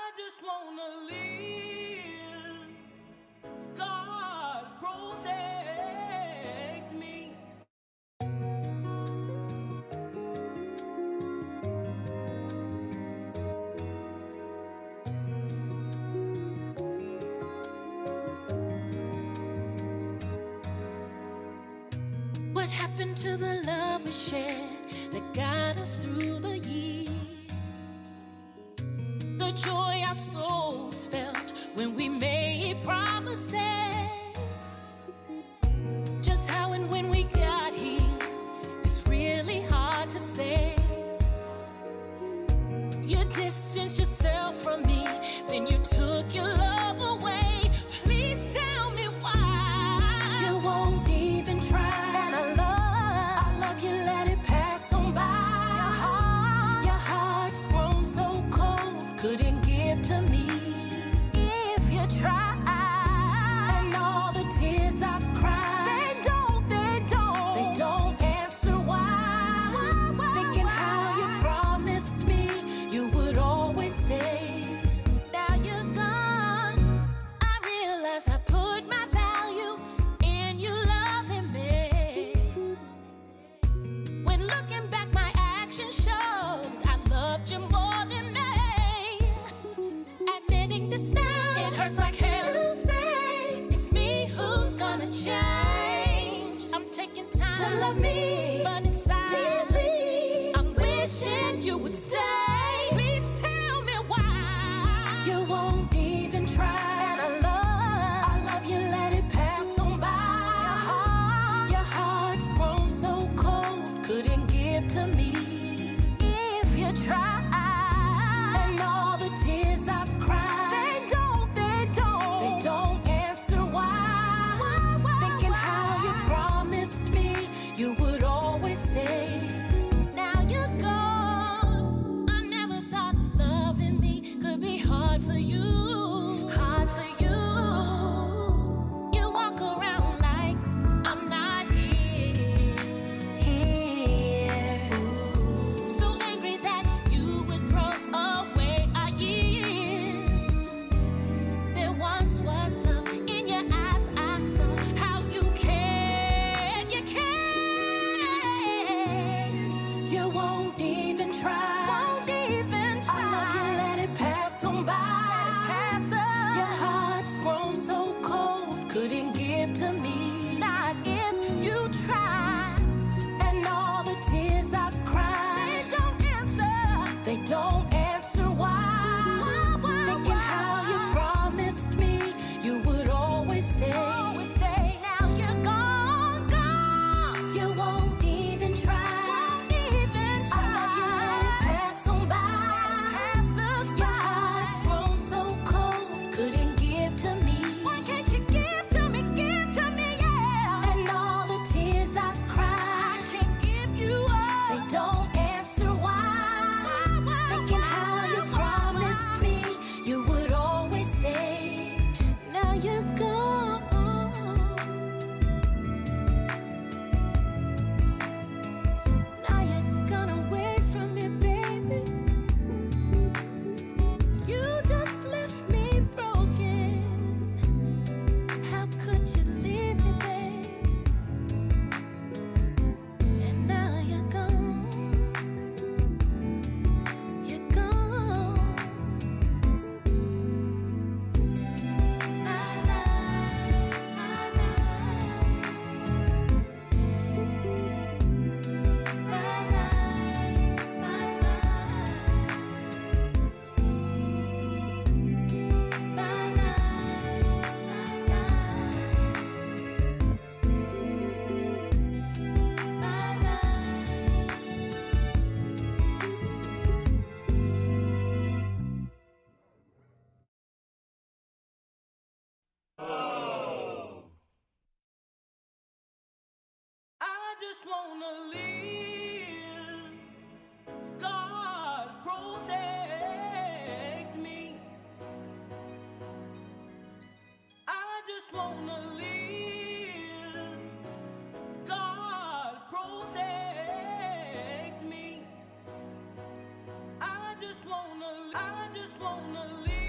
I just wanna live. God protect me. What happened to the love we shared that got us through the years? The joy our souls felt when we made promises. Just how and when we got here, it's really hard to say. You distanced yourself from me, then you took your love away. Please tell me why you won't even try. And I love you, let it pass on by. Your heart's grown so cold, couldn't give to me if you try. And all the tears I've cried, they don't answer why. Thinking how you promised me you would always stay. Now you're gone. I realize I put my value in you loving me. When looking back, my actions showed I loved you more than me. Admitting this now, it hurts like hell to say it's me who's gonna change. I'm taking time to love me, but inside deeply, I'm wishing you would stay. Please tell me why you won't even try. And I love you, let it pass on by. Your heart's grown so cold, couldn't give to me if you try. And all the tears I've cried, they don't answer why. Thinking how you promised me you would always stay. Now you're gone. I never thought loving me could be hard for you. Hard for you. You walk around like I'm not here. Ooh. So angry that you would throw away our years. There once was love in your eyes. I saw how you cared. You cared. You won't even try. I love you, let it pass on by. Your heart's grown so cold, couldn't give to me. Not if you try. And all the tears I've cried, they don't answer why. Thinking how you promised me you would always stay. Now you're gone. You won't even try. I love you, let it pass on by. Your heart's grown so cold, couldn't give to me. Why can't you give to me, yeah? And all the tears I've cried, I can't give you up. They don't answer why. Thinking how you promised me you would always stay. Now you're gone. Now you're gonna wait from me, baby. You just left me broken. How could you leave me, babe? And now you're gone. You're gone. Bye bye, bye bye. Bye bye, bye bye. Bye I just wanna live. God protect me. I just wanna live. God protect me. I just wanna live.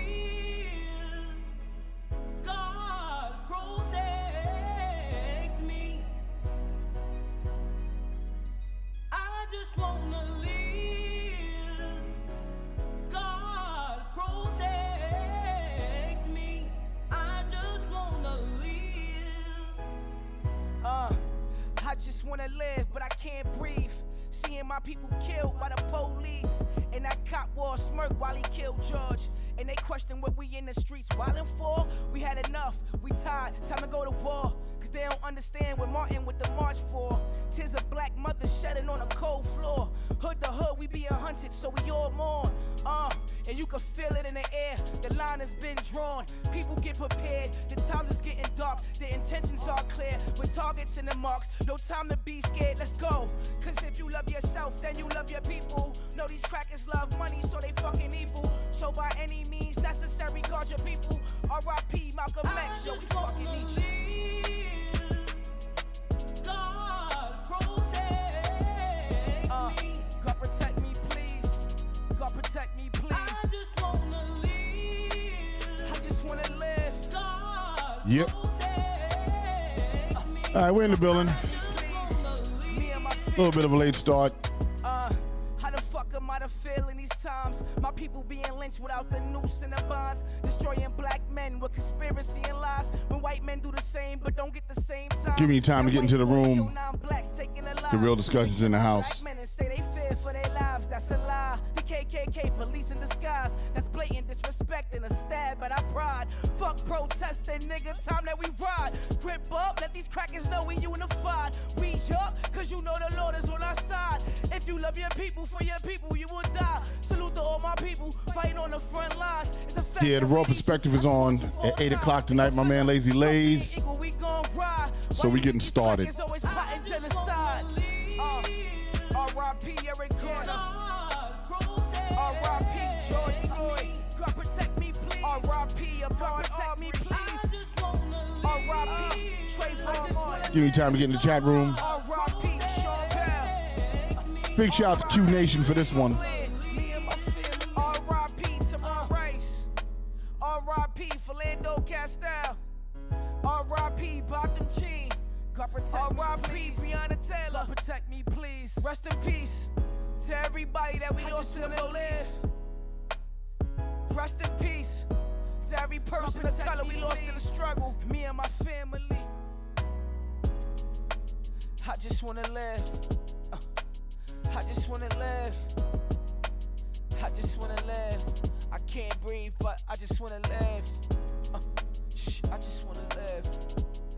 just wanna live, but I can't breathe. Seeing my people killed by the police. And that cop wore a smirk while he killed George. And they question what we in the streets wildin' for. We had enough, we tired, time to go to war. Cause they don't understand what Martin with the march for. Tears of black mothers shedding on a cold floor. Hood to hood, we being hunted, so we all mourn. And you can feel it in the air, the line has been drawn. People get prepared, the time is getting dark. The intentions are clear, with targets in the marks. No time to be scared, let's go. Cause if you love yourself, then you love your people. Know these crackers love money, so they fucking evil. So by any means necessary, guard your people. R.I.P. Malcolm X, yo, we fucking need you. God protect me. God protect me, please. God protect me, please. I just wanna live. I just wanna live. God Yep. protect me. All right, we're in the building. Me and my A little bit of a late start. How the fuck am I to feel in these times? My people being lynched without the noose and the bonds. Destroying black men with conspiracy and lies. When white men do the same but don't get the same time. Give me time to get into the room. The The real discussions in the house. Black men and say they fear for their lives, that's a lie. The KKK, police in disguise. That's blatant disrespect and a stab at our pride. Fuck protesting, nigga, time that we ride. Grip up, let these crackers know we unified. Reach up, cause you know the Lord is on our side. If you love your people, for your people, you will die. Salute to all my people, fighting on the front lines. It's a Yeah, the Raw Perspective is on at 8 o'clock tonight. My man Lazy Lays. So we getting started. R.I.P. Eric Garner. R.I.P. George Floyd. God protect me, please. R.I.P. God protect me, please. R.I.P. Trayvon. Give me time to get in the chat room. R.I.P. Chapelle. Big shout out to Q Nation for this one. R.I.P. Tamar Rice. R.I.P. Philando Castile. R.I.P. Botham G. God protect R.I.P. Breonna Taylor. God protect me, please. Rest in peace to everybody that we lost in the police. Rest in peace to every person of color we lost in the struggle. Me and my family. I just wanna live. I just wanna live. I just wanna live. I can't breathe, but I just wanna live. I just wanna live.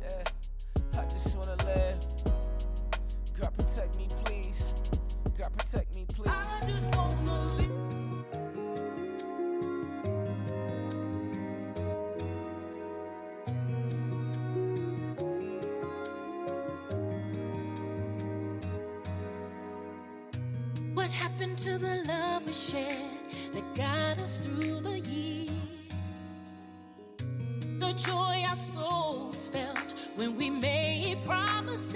Yeah. I just wanna live. God protect me, please. God protect me, please. I just wanna live. What happened to the love we shared that got us through the years? The joy our souls felt when we made promises.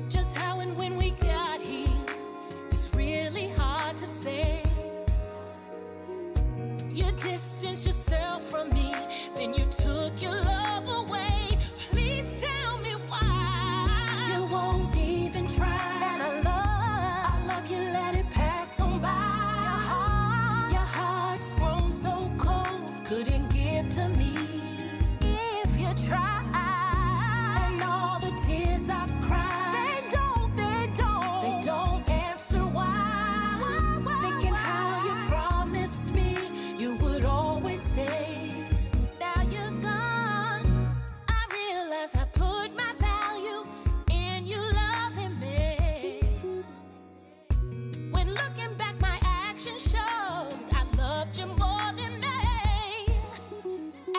Just how and when we got here, it's really hard to say. You distanced yourself from me, then you took your love away. Please tell me why you won't even try. And I love you, let it pass on by. Your heart's grown so cold, couldn't give to me if you try. And all the tears I've cried, they don't answer why. Thinking how you promised me you would always stay. Now you're gone. I realize I put my value in you loving me. When looking back, my actions showed I loved you more than me.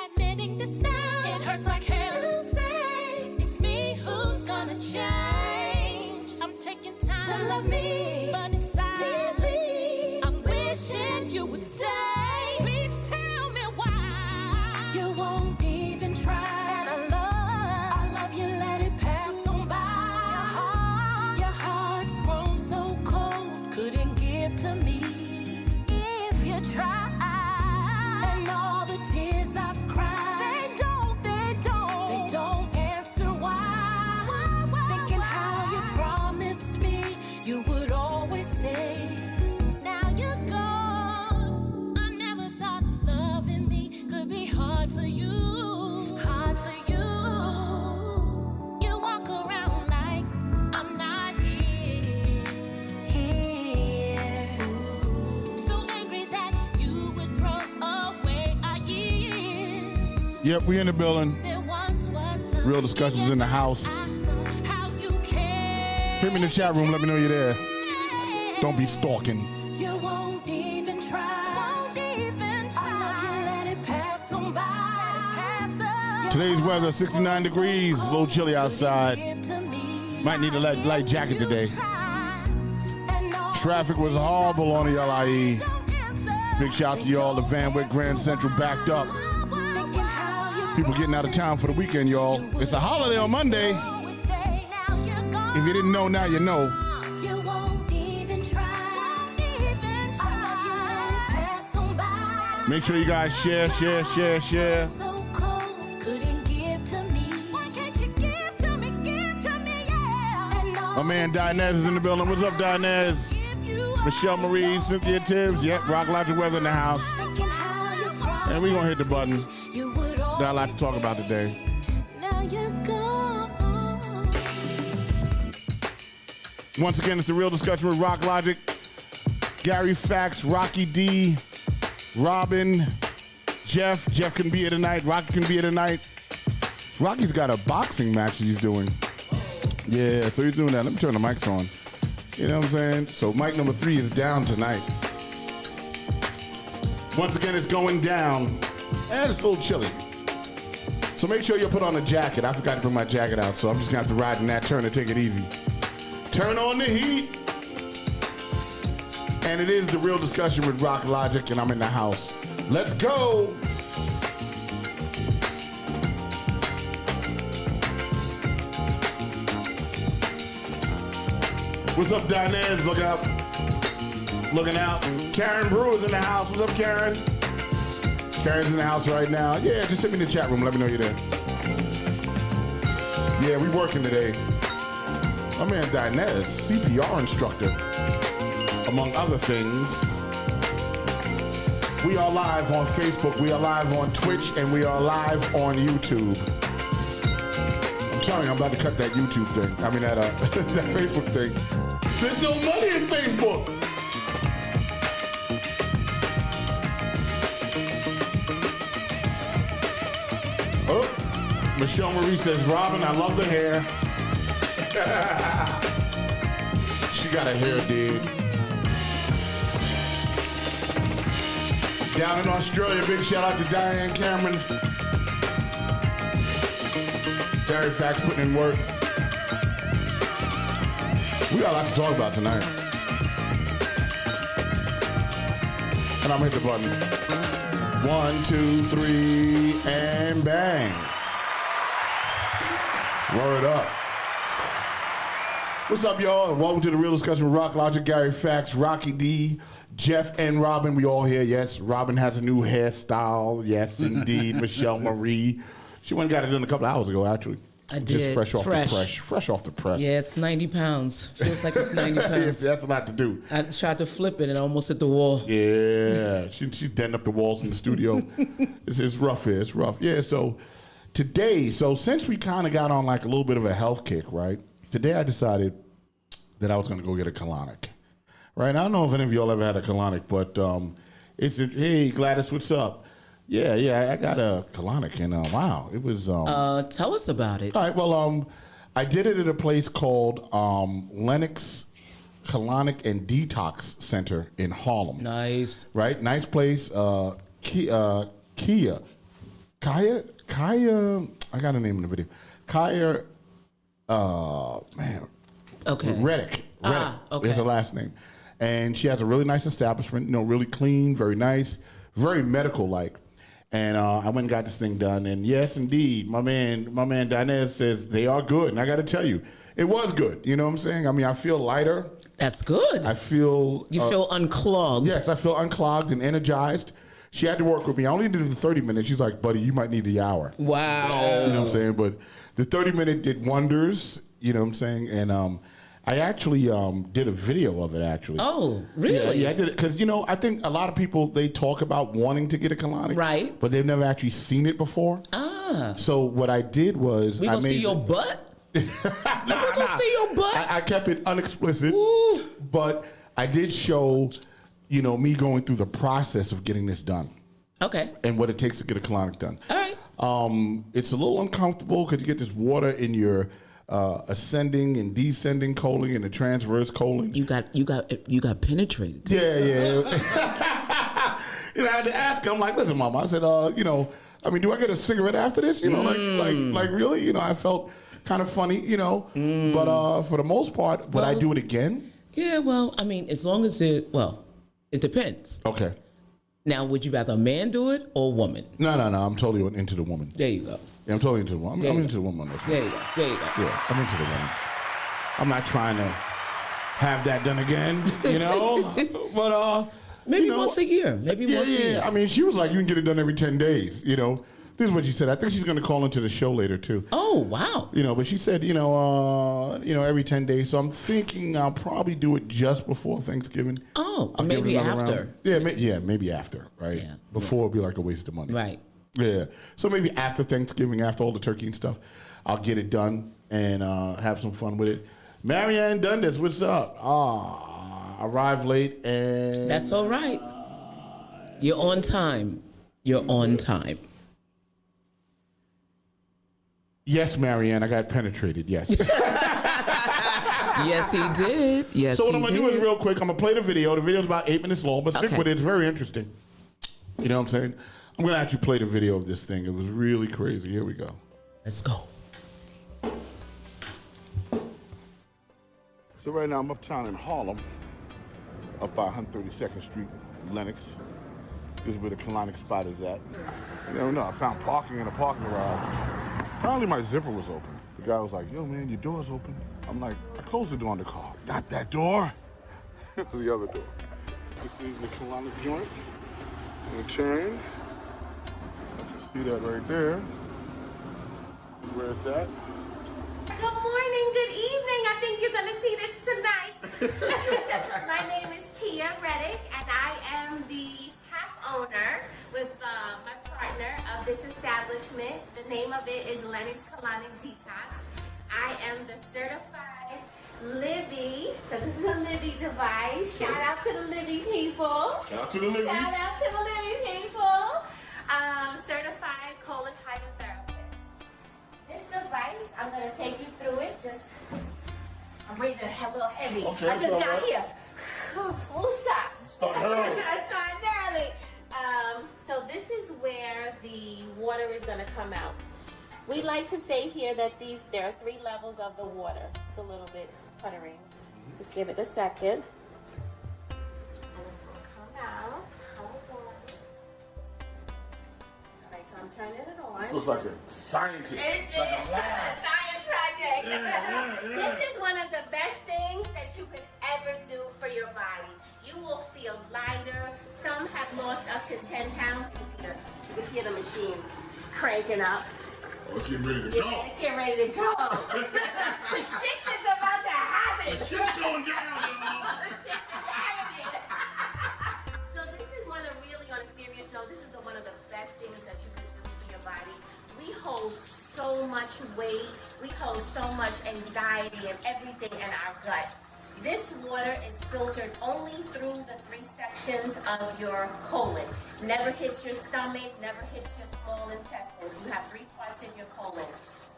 Admitting this now, it hurts like hell to say it's me who's gonna change. I'm taking time to love me, but inside deeply, I'm wishing you would stay. Please tell me why you won't even try. And I love you, let it pass on by. Your heart's grown so cold, couldn't give to me if you try. And all the tears I've cried, they don't answer why. Thinking how you promised me you would always stay. Now you're gone. I never thought loving me could be hard for you. Hard for you. You walk Yep, we in the building. Real discussions in the house. Hit me in the chat room. Let me know you're there. Don't be stalking. You won't even try. Let it pass on by. Today's weather, 69 degrees. A little chilly outside. Might need a light jacket today. Traffic was horrible on the LIE. Big shout to y'all. The Van Wyck Grand Central backed up. People getting out of town for the weekend, y'all. It's a holiday on Monday. If you didn't know, now you know. Make sure you guys share. My man Dinez is in the building. What's up, Dinez? Michelle Marie, Cynthia Tibbs. Yep, Rock Logic Weather in the house. And we're going to hit the button. Got a lot to talk about today. Once again, it's the Real Discussion with Rock Logic. Gary Fax, Rocky D, Robin, Jeff. Jeff can be here tonight. Rocky can be here tonight. Rocky's got a boxing match he's doing. Yeah, so he's doing that. Let me turn the mics on. You know what I'm saying? So mic number 3 is down tonight. Once again, it's going down. And it's a little chilly. So make sure you put on a jacket. I forgot to bring my jacket out, so I'm just going to have to ride in that turn and take it easy. Turn on the heat. And it is the Real Discussion with Rock Logic, and I'm in the house. Let's go. What's up, Dinez? Look up. Looking out. Karen Brewer's in the house. What's up, Karen? Karen's in the house right now. Yeah, just hit me in the chat room. Let me know you're there. Yeah, we working today. My man Dinez, CPR instructor, among other things. We are live on Facebook. We are live on Twitch, and we are live on YouTube. I'm telling you, I'm about to cut that YouTube thing. I mean, that Facebook thing. There's no money in Facebook. Oh, Michelle Marie says, Robin, I love the hair. She got a hair dig. Down in Australia, big shout out to Diane Cameron. Gary Fax putting in work. We got a lot to talk about tonight. And I'm gonna hit the button. 1, 2, 3, and bang. Word up. What's up, y'all? And welcome to the Real Discussion with Rock Logic, Gary Fax, Rocky D, Jeff, and Robin. We all here. Yes, Robin has a new hairstyle. Yes, indeed. Michelle Marie. She went and got it done a couple hours ago, actually. I did. Just fresh off the press. Fresh off the press. Yeah, it's 90 pounds. Feels like it's 90 pounds. Yes, that's a lot to do. I tried to flip it and almost hit the wall. Yeah, she dented up the walls in the studio. It's rough here. It's rough. Yeah, so today, since we kind of got on like a little bit of a health kick, right? Today I decided that I was going to go get a colonic. Right? I don't know if any of y'all ever had a colonic, but hey, Gladys, what's up? Yeah, I got a colonic, and wow, it was. Tell us about it. All right, well, I did it at a place called Lennox Colonic and Detox Center in Harlem. Nice. Right, nice place. Kaya. I got a name in the video. Kaya. Man. Okay. Reddick. Okay. Is her last name, and she has a really nice establishment. Really clean, very nice, very medical-like. And I went and got this thing done. And yes, indeed, my man Dinez says they are good. And I got to tell you, it was good. You know what I'm saying? I mean, I feel lighter. That's good. I feel... You feel unclogged. Yes, I feel unclogged and energized. She had to work with me. I only did it for 30 minutes. She's like, buddy, you might need the hour. Wow. You know what I'm saying? But the 30-minute did wonders. You know what I'm saying? And I actually did a video of it, actually. Oh, really? Yeah, I did it. Because, I think a lot of people, they talk about wanting to get a colonic. Right. But they've never actually seen it before. Ah. So what I did was... We gonna see your butt? We're gonna see your butt? I kept it unexplicit. Ooh. But I did show, me going through the process of getting this done. Okay. And what it takes to get a colonic done. All right. It's a little uncomfortable because you get this water in your ascending and descending colon and the transverse colon. You got penetrated. Yeah. I had to ask her. I'm like, listen, Mama. I said, do I get a cigarette after this? Like really? I felt kind of funny, But for the most part, would I do it again? Yeah, well, I mean, as long as it depends. Okay. Now, would you rather a man do it or a woman? No. I'm totally into the woman. There you go. Yeah, I'm totally into the woman. I'm into the woman on this one. There you go. Yeah, I'm into the woman. I'm not trying to have that done again, But maybe once a year. Maybe once a year. I mean, she was like, you can get it done every 10 days, This is what she said. I think she's going to call into the show later too. Oh, wow. But she said, every 10 days. So I'm thinking I'll probably do it just before Thanksgiving. Oh, I'll maybe after. Round. Yeah, maybe after, right? Yeah. Before it'd be like a waste of money. Right. Yeah. So maybe after Thanksgiving, after all the turkey and stuff, I'll get it done and have some fun with it. Marianne Dundas, what's up? Arrived late and... That's all right. You're on time. You're on time. Yes, Marianne, I got penetrated, yes. Yes, he did. Yes, So what I'm going to do is real quick, I'm going to play the video. The video's about 8 minutes long, but stick with it. It's very interesting. You know what I'm saying? I'm going to actually play the video of this thing. It was really crazy. Here we go. Let's go. So right now I'm uptown in Harlem, up by 132nd Street, Lenox. This is where the colonic spot is at. You never know, I found parking in a parking garage. Apparently my zipper was open. The guy was like, yo man, your door's open. I'm like, I closed the door on the car. Not that door. It was the other door. This is the colonic joint. I'm gonna turn. You can see that right there. Where it's at. Good morning, good evening. I think you're going to see this tonight. My name is Kia Reddick, and I am the half owner with my partner of this establishment. The name of it is Lenox Colonic Detox. I am the certified Livy, because this is a Livy device. Shout out to the Livy people. Shout out to the Livy. Shout out to the Livy people. Certified colon hydrotherapist. This device, I'm going to take you through it. I'm breathing a little heavy. Okay, I just got right. here. Woosah. Start early. Start early. So this is where the water is going to come out. We like to say here that there are 3 levels of the water. It's a little bit puttering. Just give it a second. And it's going to come out. Hold on. All right, so I'm turning it on. This looks like a scientist. It's like a lab. a science project. Yeah. This is one of the best things that you could ever do for your body. You will feel lighter. Some have lost up to 10 pounds. You can hear the machine cranking up. Oh, it's getting ready to Yeah, go. it's getting ready to go. The shit is about to happen. The shit's going down, The shit is happening. So this is one of really, on a serious note, this is one of the best things that you can do for your body. We hold so much weight. We hold so much anxiety and everything in our gut. This water is filtered only through the 3 sections of your colon. Never hits your stomach, never hits your small intestines. You have 3 parts in your colon: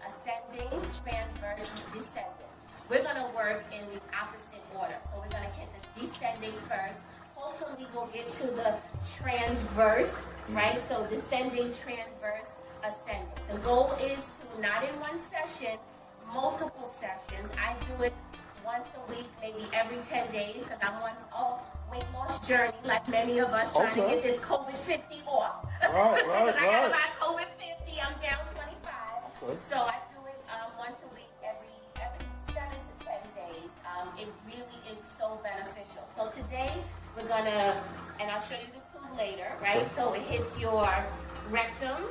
ascending, transverse, descending. We're going to work in the opposite order. So we're going to hit the descending first. Hopefully we'll get to the transverse, right? So descending, transverse, ascending. The goal is to, not in one session, multiple sessions. I do it once a week, maybe every 10 days, because I'm on a weight loss journey, like many of us, trying to get this COVID-50 off. Right. I got my COVID-50, I'm down 25. Okay. So I do it once a week, every 7 to 10 days. It really is so beneficial. So today, we're gonna, and I'll show you the tube later, right? Okay. So it hits your rectum,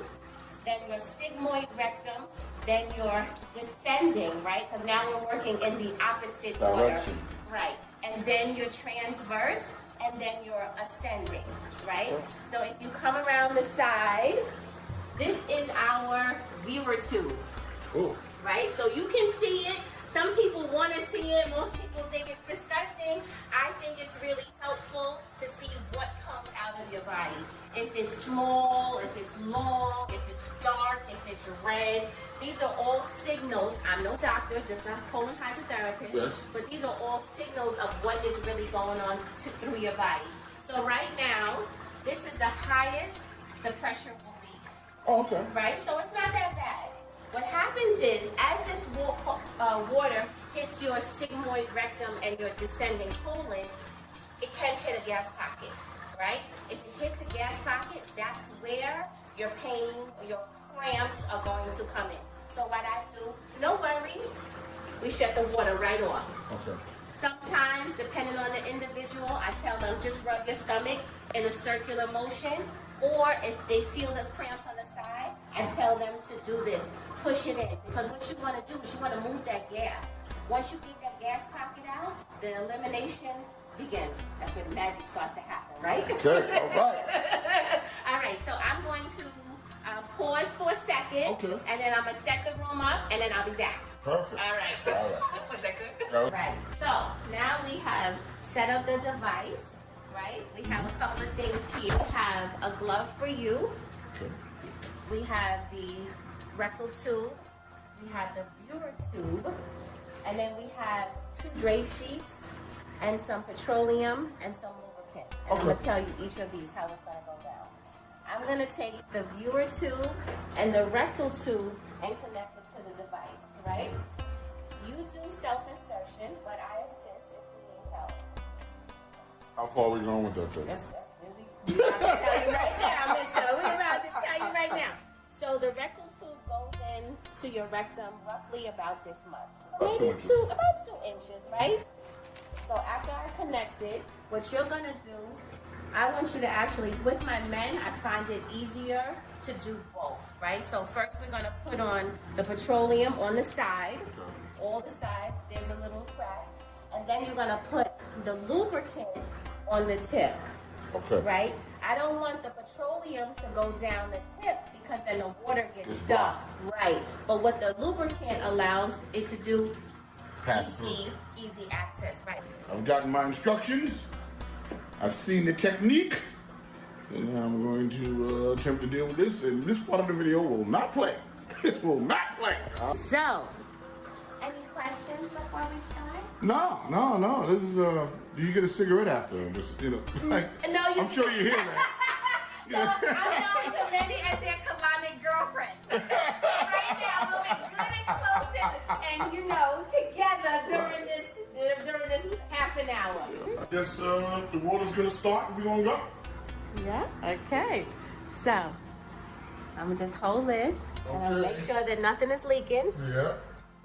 then your sigmoid rectum, then your descending, right? Because now we're working in the opposite direction. Order. Right. And then your transverse, and then your ascending, right? Okay. So if you come around the side, this is our viewer tube. Ooh. Right? So you can see it. Some people want to see it. Most people think it's disgusting. cleansing, I think it's really helpful to see what comes out of your body. If it's small, if it's long, if it's dark, if it's red. These are all signals. I'm no doctor, just a colon hydrotherapist. Yes. But these are all signals of what is really going on through your body. So right now, this is the highest the pressure will be. Oh, okay. Right? So it's not that bad. What happens is, as this water hits your sigmoid rectum and your descending colon, it can hit a gas pocket, right? If it hits a gas pocket, that's where your pain or your cramps are going to come in. So what I do, no worries, we shut the water right off. Okay. Sometimes, depending on the individual, I tell them just rub your stomach in a circular motion, or if they feel the cramps on the side, I tell them to do this. Push it in, because what you want to do is you want to move that gas. Once you get that gas pocket out, the elimination begins. That's where the magic starts to happen, right? Okay, all right. All right, so I'm going to pause for a second, Okay. and then I'm going to set the room up, and then I'll be back. Perfect. All right. All right. Was that good? No. Right, so now we have set up the device, right? We have a couple of things here. We have a glove for you. Okay. We have the rectal tube. We have the viewer tube. And then we have 2 drape sheets and some petroleum and some lubricant. And I'm going to tell you each of these how it's going to go down. I'm going to take the viewer tube and the rectal tube and connect it to the device, right? You do self-insertion, but I assist if you need help. How far are we going with that thing? That's really, we're about to tell you right now, mister. We're about to tell you right now. So the rectal tube goes into your rectum roughly about this much. So About 2 inches. about 2 inches, right? So after I connect it, what you're gonna do, I want you to actually, with my men, I find it easier to do both, right? So first we're gonna put on the petroleum on the side, all the sides, there's a little crack, and then you're gonna put the lubricant on the tip. Okay. Right? I don't want the petroleum to go down the tip because then the water gets stuck. Right. But what the lubricant allows it to do, Pass easy access, right? I've gotten my instructions. I've seen the technique. And I'm going to attempt to deal with this. And this part of the video will not play. This will not play. So, any questions before we start? No. This is do you get a cigarette after? Just, like, No, you I'm sure you hear that. So I'm known to many as their colonic girlfriends. So right now we'll be good and close and together during this half an hour. I guess the water's gonna start and we're gonna go. Yeah, okay. So I'm gonna just hold this and I'll make sure that nothing is leaking. Yeah.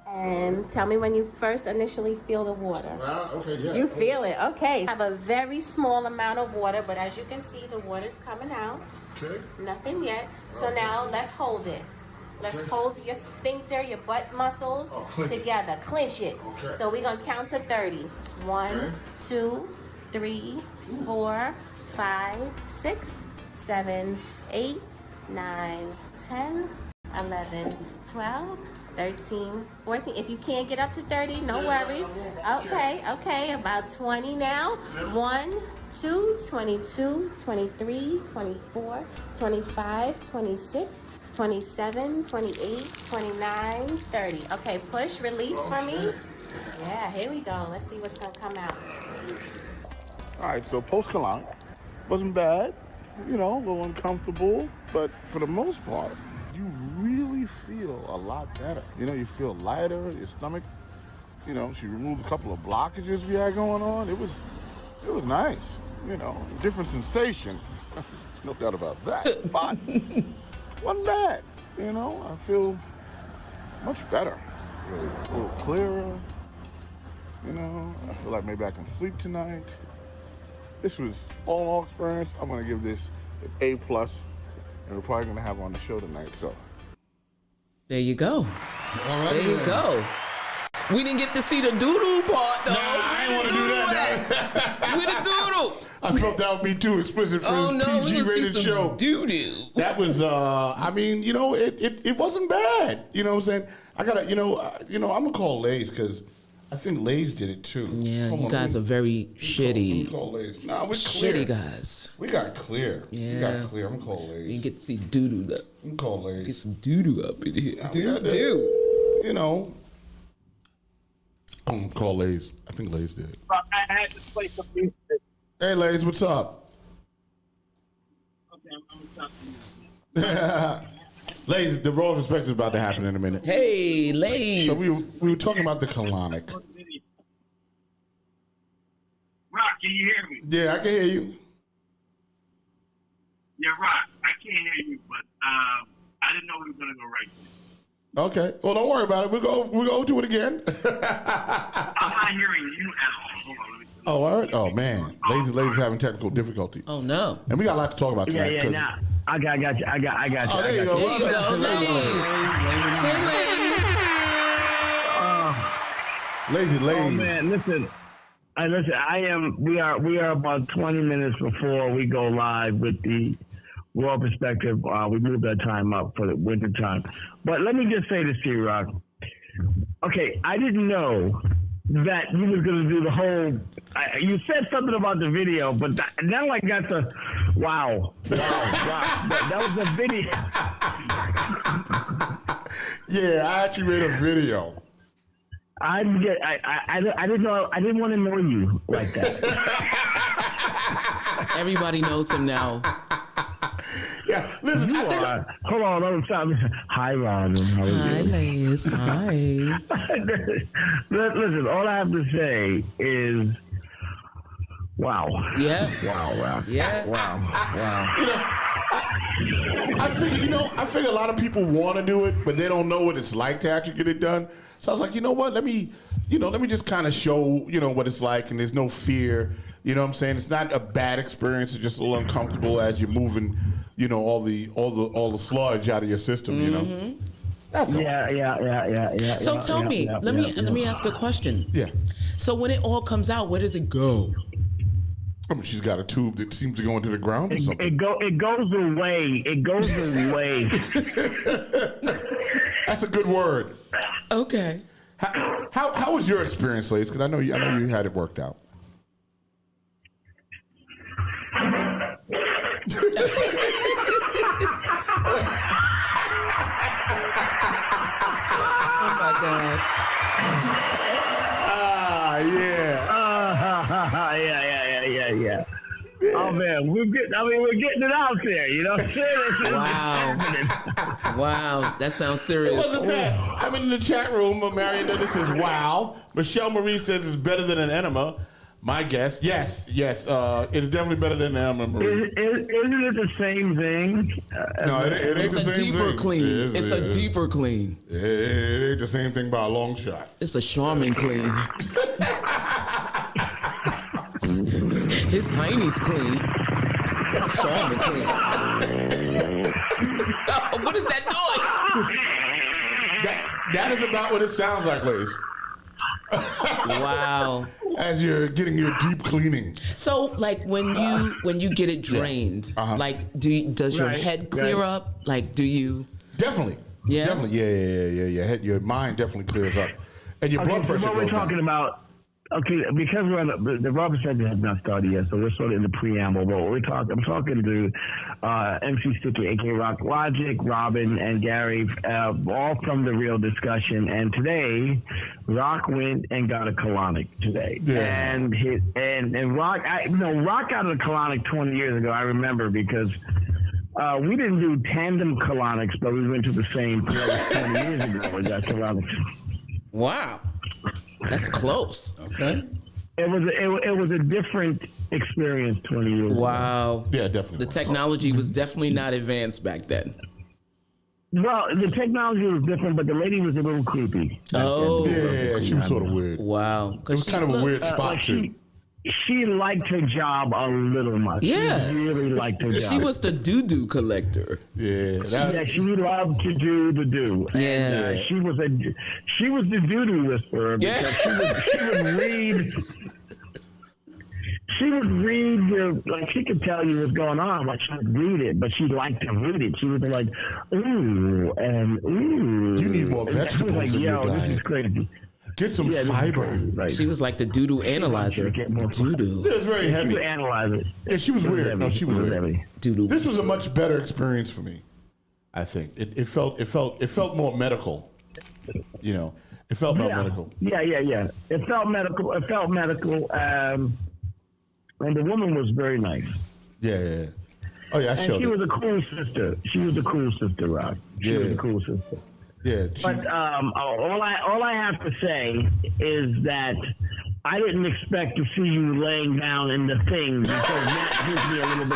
And tell me when you first initially feel the water. Okay, yeah. You feel it, okay. I have a very small amount of water, but as you can see, the water's coming out. Okay. Nothing yet. So now let's hold it. Let's hold your sphincter, your butt muscles together. Clench it. Okay. So we're gonna count to 30. 1, 2, 3, 4, 5, 6, 7, 8, 9, 10, 11, 12, 13, 14. If you can't get up to 30, no worries. Okay, about 20 now. 1, 2, 22, 23, 24, 25, 26, 27, 28, 29, 30. Okay, push, release for me. Yeah, here we go. Let's see what's gonna come out. All right, so post-colonic wasn't bad, a little uncomfortable, but for the most part, you really feel a lot better. You feel lighter, your stomach, she removed a couple of blockages we had going on. It was nice, different sensation, no doubt about that, but wasn't bad, I feel much better, a little clearer, I feel like maybe I can sleep tonight. This was all experience. I'm gonna give this an A+, and we're probably gonna have her on the show tonight, so. There you go. All right. There you go. We didn't get to see the doodle part, though. I didn't want to do that. With the doodle. I felt that would be too explicit for Oh, this no. PG-rated show. Doo-doo. That was, it wasn't bad. You know what I'm saying? I gotta, I'm gonna call Lace because I think Lays did it too. Yeah, Hold you on, guys are very Let shitty. me call Lays. Nah, we're clear. Shitty guys. We got clear. We Yeah. got clear. I'm gonna call Lays. You get to see doo-doo up. I'm gonna call Get Lays. some doo-doo up in here. we got that. Doo-doo. You know. I'm gonna call Lays. I think Lays did. I had to play some music. Hey, Lays, what's up? Okay, I'm gonna talk to you. Lays, the role of respect is about to happen in a minute. Hey, ladies. So we were talking about the colonic. Rock, can you hear me? Yeah, I can hear you. Yeah, Rock, I can't hear you, but I didn't know we were gonna go right there. Okay. Well, don't worry about it. We'll go do it again. I'm not hearing you at all. Hold on, let me see. Oh, all right. Oh man, Lazy's having technical difficulty, Oh, no. and we got a lot to talk about Yeah, tonight. yeah, 'cause- nah. I got you. I got you. Oh, there you go. There you go, Lazy, ladies. Lazy, Oh man, listen. We are about 20 minutes before we go live with the Raw Perspective. We moved our time up for the winter time. But let me just say this to you, Rock. Okay, I didn't know that you was going to do the whole. You said something about the video, but now I got the wow. That was a video. Yeah, I actually made a video. I didn't know. I didn't want to know you like that. Everybody knows him now. Yeah, listen. You I think are. Hold on, let me stop. Hi, Robin. How are Hi, you? ladies. Hi. Listen, all I have to say is, wow. Yeah. Wow. Yeah. Wow. I figure a lot of people want to do it, but they don't know what it's like to actually get it done. So I was like, you know what? Let me just kind of show, what it's like, and there's no fear. You know what I'm saying? It's not a bad experience. It's just a little uncomfortable as you're moving, all the sludge out of your system. You know. That's all. Yeah. So tell me, let me ask a question. Yeah. So when it all comes out, where does it go? I mean, she's got a tube that seems to go into the ground or something. It goes away. It goes away. That's a good word. Okay. How was your experience, Lace? Because I know you had it worked out. Oh my God. Yeah. Yeah. Oh man, we're getting it out there. You know what I'm saying? Wow. Wow. That sounds serious. It wasn't bad. I'm in the chat room. Marion Dennis says, wow. Michelle Marie says it's better than an enema. My guess, yes. It's definitely better than an enema, Marie. Isn't it the same thing? No, it ain't It's the a same deeper thing. clean. It's a deeper clean. It ain't the same thing by a long shot. It's a Charmin clean. His hiney's clean. Charmin clean. Oh, what is that noise? That is about what it sounds like, ladies. Wow. As you're getting your deep cleaning. So, like, when you get it drained, like, does your head clear up? Like, do you? Definitely. Yeah? Definitely. Yeah. Your mind definitely clears up, and your blood pressure what we're goes talking down. about. Okay, because we're on the Robert Center has not started yet, so we're sort of in the preamble. But I'm talking to MC Sticky, aka Rock Logic, Robin, and Gary, all from the Real Discussion. And today, Rock went and got a colonic today. Yeah. And Rock, Rock got a colonic 20 years ago. I remember because. We didn't do tandem colonics, but we went to the same place 20 years ago with that colonics. Wow. That's close. Okay. It was a different experience 20 years ago. Wow. Yeah, definitely. The technology was definitely not advanced back then. Well, the technology was different, but the lady was a little creepy. Oh. Yeah, she was sort of weird. Wow. It was kind of a weird spot too. She liked her job a little much. Yeah. She really liked her job. She was the doo-doo collector. Yeah. She loved to do the do. Yeah. And, she was the doo-doo whisperer because she would read. She would read she could tell you what's going on, like she would read it, but she liked to read it. She would be like, ooh, and ooh. You need more vegetables in your This is diet. crazy. Get some fiber. Like, She was like the doo-doo analyzer. Doo-doo. It was very she heavy. would analyze it. Yeah, she was weird. No, she was weird. heavy. Doo-doo. This was a much better experience for me. I think it felt more medical. You know, it felt more medical. Yeah. It felt medical. And the woman was very nice. Yeah. Oh yeah, I And showed she it. was a cool sister. She was a cool sister, Rock. She was a cool sister. Yeah. But all I have to say is that I didn't expect to see you laying down in the thing because that gives me a little bit.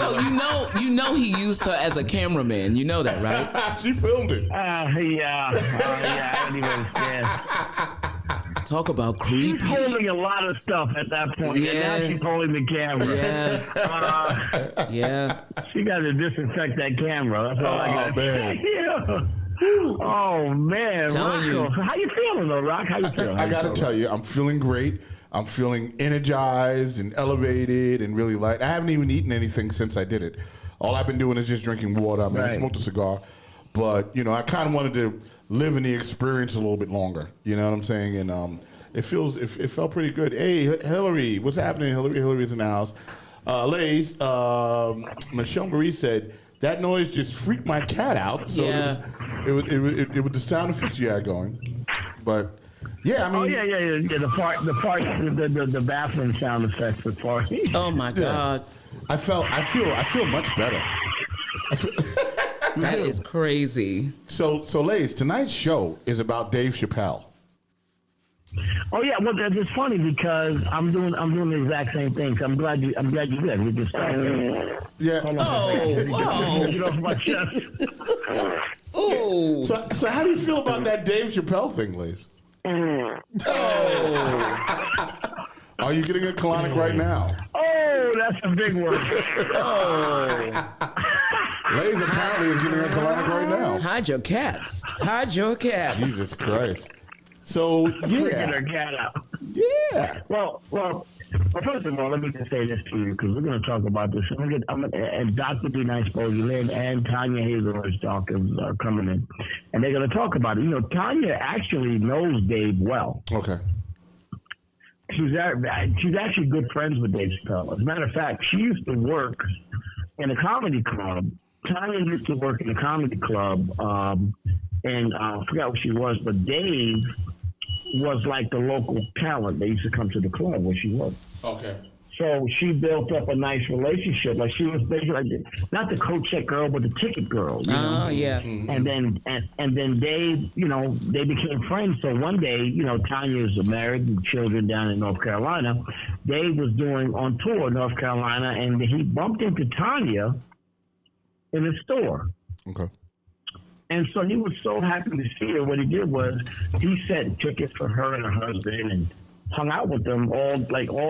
So you know he used her as a cameraman. You know that, right? She filmed it. Yeah. I don't even understand. Talk about She's creepy. holding a lot of stuff at that point, and now Yes. she's holding the camera. Yeah. Yeah. She got to disinfect that camera. That's all I got. Man. Yeah. Oh man, Telling you. Rocco. How you feeling though, Rock? How you feeling? I got to tell you, I'm feeling great. I'm feeling energized and elevated and really light. I haven't even eaten anything since I did it. All I've been doing is just drinking water. I mean, I Right. smoked a cigar, but I kind of wanted to live in the experience a little bit longer. You know what I'm saying? And it felt pretty good. Hey, Hillary, what's happening? Hillary's in the house. Lays, Michelle Marie said that noise just freaked my cat out. So Yeah. it was the sound effects you had going, but. Yeah, I mean. Oh yeah. The bathroom sound effects with party. Oh my God. I feel much better. That is crazy. So ladies, tonight's show is about Dave Chapelle. Oh yeah, well it's funny because I'm doing the exact same thing. So I'm glad you did. We just started. Yeah. Hold on. Oh, Get off my chest. oh. So how do you feel about that Dave Chapelle thing, Liz? Are you getting a colonic right now? Oh, that's a big word. Liz apparently is getting a colonic right now. Hide your cats. Hide your cats. Jesus Christ. So Freaking her yeah, cat out. yeah. Well, first of all, let me just say this to you because we're going to talk about this. And Dr. D. Nice Lynn and Tanya Hazelhurst Dawkins are coming in, and they're going to talk about it. Tanya actually knows Dave well. Okay. She's actually good friends with Dave Chappelle. As a matter of fact, she used to work in a comedy club. Tanya used to work in a comedy club, and I forgot what she was, but Dave was like the local talent. They used to come to the club where she worked. Okay. So she built up a nice relationship. Like she was basically not the coat check girl, but the ticket girl. Oh yeah. And then Dave, they became friends. So one day, Tanya's married with children down in North Carolina. Dave was doing on tour in North Carolina, and he bumped into Tanya in a store. Okay. And so he was so happy to see her. What he did was he sent tickets for her and her husband and hung out with them all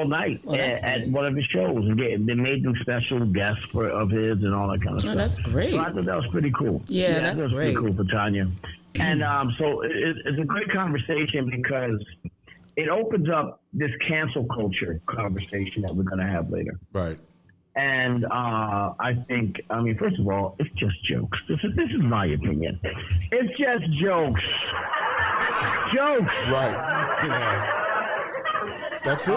night at one of his shows. And they made them special guests of his and all that kind of stuff. That's great. So I thought that was pretty cool. Yeah, that's that was great. pretty cool for Tanya. And so it's a great conversation because it opens up this cancel culture conversation that we're going to have later. Right. And I think, first of all, it's just jokes. This is my opinion. It's just jokes. Jokes. Right. Yeah. That's it.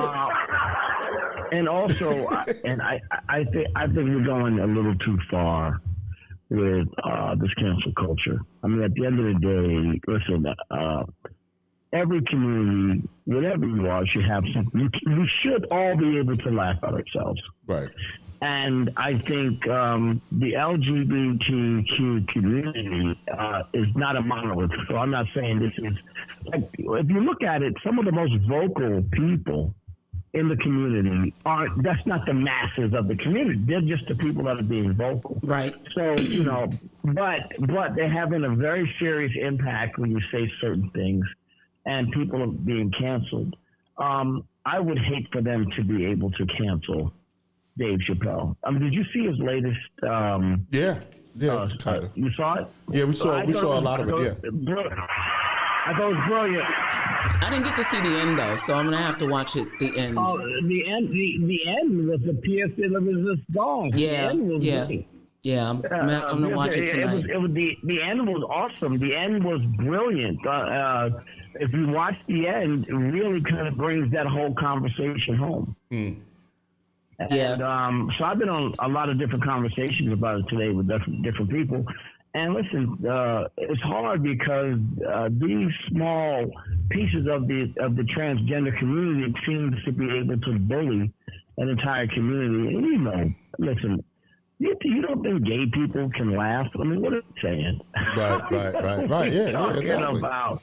And also, I think we're going a little too far with this cancel culture. I mean, at the end of the day, listen, every community, whatever you are, should have something. We should all be able to laugh at ourselves. Right. And I think the LGBTQ community is not a monolith. So I'm not saying this is, if you look at it, some of the most vocal people in the community that's not the masses of the community. They're just the people that are being vocal. Right. So, but they're having a very serious impact when you say certain things and people are being canceled. I would hate for them to be able to cancel Dave Chappelle. Did you see his latest? Yeah, kind of. You saw it? Yeah, we saw a lot of it. Yeah. I thought it was brilliant. I didn't get to see the end though, so I'm gonna have to watch it. The end. Oh, the end was the piercing of his dong. Yeah, The end was yeah. great. Yeah, I'm gonna watch it tonight. The end was awesome. The end was brilliant. if you watch the end, it really kind of brings that whole conversation home. And, so I've been on a lot of different conversations about it today with different people. And listen, it's hard because these small pieces of the transgender community seems to be able to bully an entire community. And you know, listen, you don't think gay people can laugh? I mean, what are you saying? Right. Yeah, exactly. About?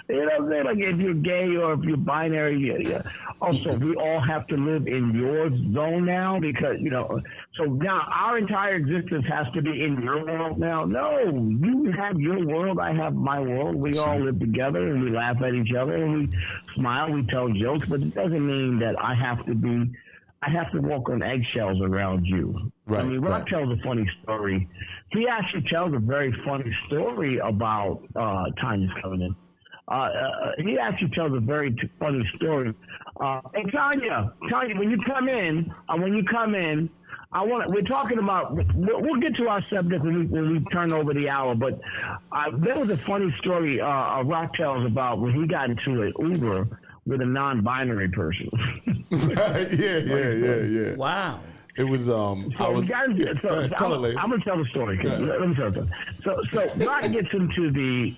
You know what I'm saying? Like, if you're gay or if you're binary, also, we all have to live in your zone now because, you know, so now our entire existence has to be in your world now. No, you have your world, I have my world. We all live together and we laugh at each other and we smile, we tell jokes, but it doesn't mean that I have to walk on eggshells around you. Right, I mean, Rock tells a funny story. He actually tells a very funny story about Tanya's coming in. He actually tells a very funny story. Hey, Tanya, when you come in, we're talking about. We'll get to our subject when we turn over the hour. But there was a funny story Rock tells about when he got into an Uber with a non-binary person. Yeah. Wow. It was tell it later. I'm gonna tell the story. Let me tell you. So Rock gets into the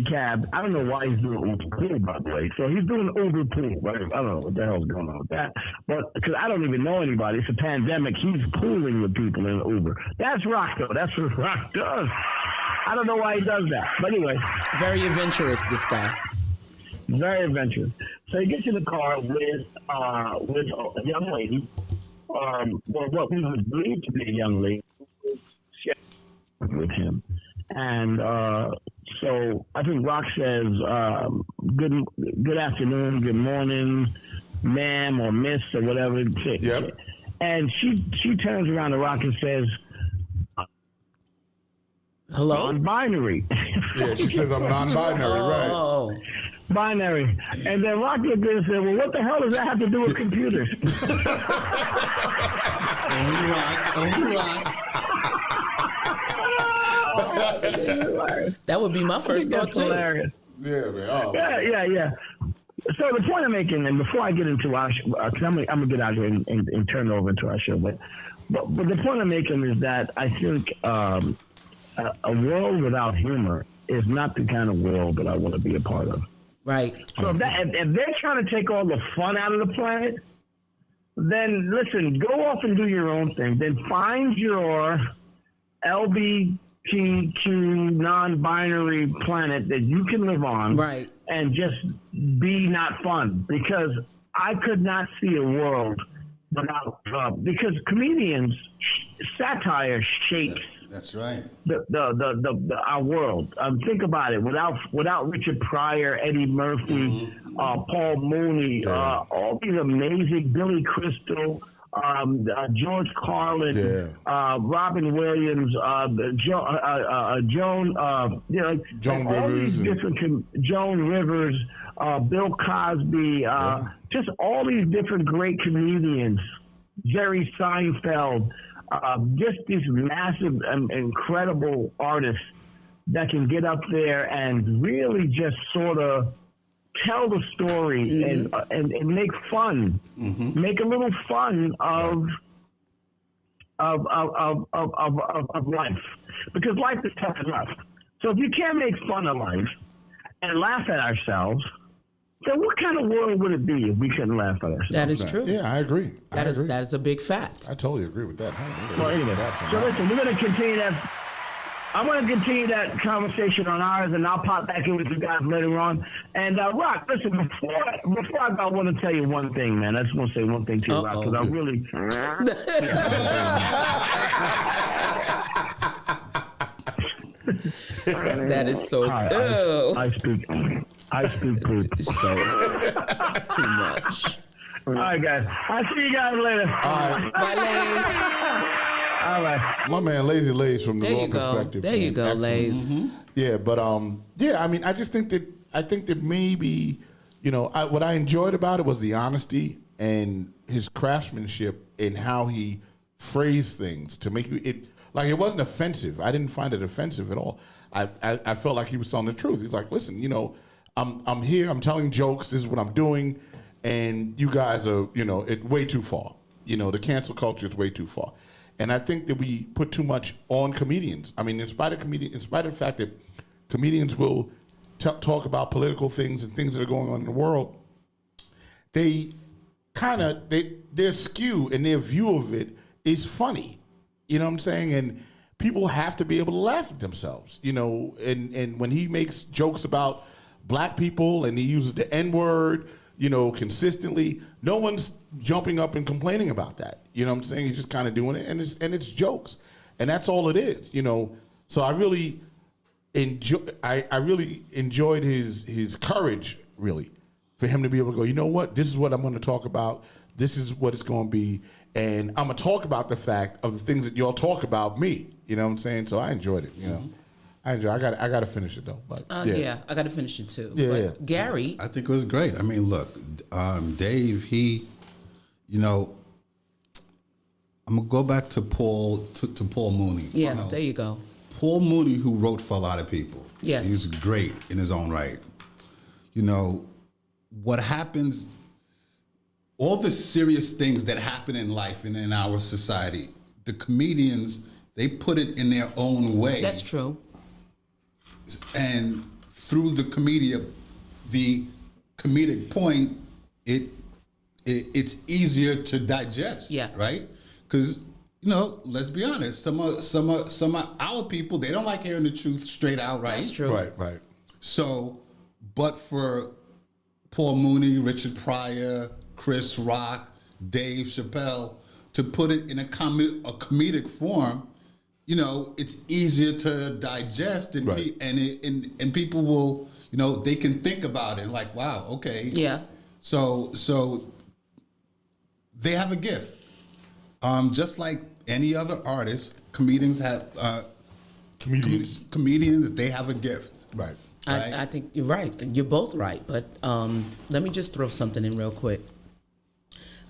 cab. I don't know why he's doing Uber pool, by the way. So he's doing Uber pool. Right? I don't know what the hell's going on with that. But because I don't even know anybody, it's a pandemic. He's pooling with people in Uber. That's Rock, though. That's what Rock does. I don't know why he does that. But anyway, very adventurous. This guy. Very adventurous. So he gets in the car with a young lady. What we would believe to be a young lady with him. And so I think Rock says, good afternoon, good morning, ma'am or miss or whatever. Yep. And she turns around to Rock and says, hello? Non-binary. Yeah, she says I'm non-binary, right. Oh. Binary. And then Rock looked at it and said, well, what the hell does that have to do with computers? That would be my first thought, too. Hilarious. Yeah, man. Oh, Yeah. So the point I'm making, and before I get into our show, because I'm gonna get out here and turn it over into our show, but the point I'm making is that I think a world without humor is not the kind of world that I want to be a part of. Right. So if they're trying to take all the fun out of the planet, then listen, go off and do your own thing. Then find your LGBTQ non-binary planet that you can live on, right, and just be not fun. Because I could not see a world without because comedians satire shapes. That's right. Our world. Think about it. Without Richard Pryor, Eddie Murphy, Paul Mooney, all these amazing Billy Crystal, George Carlin, Robin Williams, Joan Rivers, Joan Rivers, Bill Cosby, just all these different great comedians, Jerry Seinfeld. Just these massive and incredible artists that can get up there and really just sort of tell the story and make fun, make a little fun of life, because life is tough enough. So if you can't make fun of life and laugh at ourselves, then what kind of world would it be if we couldn't laugh at ourselves? That is true. Yeah, I agree. That is a big fact. I totally agree with that. Well, anyway, so listen, we're going to continue that. I'm going to continue that conversation on ours, and I'll pop back in with you guys later on. And Rock, listen, before I go, I want to tell you one thing, man. I just want to say one thing to you, Rock, because I really. That is so. I speak poop. So it's too much. All right, guys. I'll see you guys later. All right. Bye, Lays. All right. My man, Lazy Lays from the Raw Perspective. There you go, Lays. Yeah, but I mean, I just think that maybe, what I enjoyed about it was the honesty and his craftsmanship and how he phrase things to make you it like it wasn't offensive. I didn't find it offensive at all. I felt like he was telling the truth. He's like, listen, you know, I'm here, I'm telling jokes, this is what I'm doing, and you guys are, you know, it way too far. You know, the cancel culture is way too far. And I think that we put too much on comedians. I mean, in spite of the fact that comedians will talk about political things and things that are going on in the world, they kind of, their skew and their view of it is funny. You know what I'm saying? And people have to be able to laugh at themselves, you know, and when he makes jokes about black people and he uses the N-word, you know, consistently, no one's jumping up and complaining about that. You know what I'm saying? He's just kind of doing it, and it's jokes. And that's all it is, you know. So I really enjoyed his courage, really, for him to be able to go, you know what, this is what I'm going to talk about. This is what it's going to be. And I'm going to talk about the fact of the things that y'all talk about me. You know what I'm saying? So I enjoyed it, you know. I got to finish it, though. But yeah, I got to finish it, too. Yeah, but yeah. Gary. I think it was great. I mean, look, Dave, he, you know, I'm going to go back to Paul Mooney. Yes, you know, there you go. Paul Mooney, who wrote for a lot of people. Yes. He's great in his own right. You know, what happens, all the serious things that happen in life and in our society, the comedians, they put it in their own way. That's true. And through the comedic point, it's easier to digest. Yeah. Right? Because, you know, let's be honest, some of our people, they don't like hearing the truth straight out, right? That's true. Right. So, but for Paul Mooney, Richard Pryor, Chris Rock, Dave Chapelle, to put it in a comedic form, you know, it's easier to digest, and Right. and people will, you know, they can think about it like, wow, okay, Yeah. So they have a gift, just like any other artist. Comedians have comedians. They have a gift, Right. Right. I think you're right. You're both right. But let me just throw something in real quick.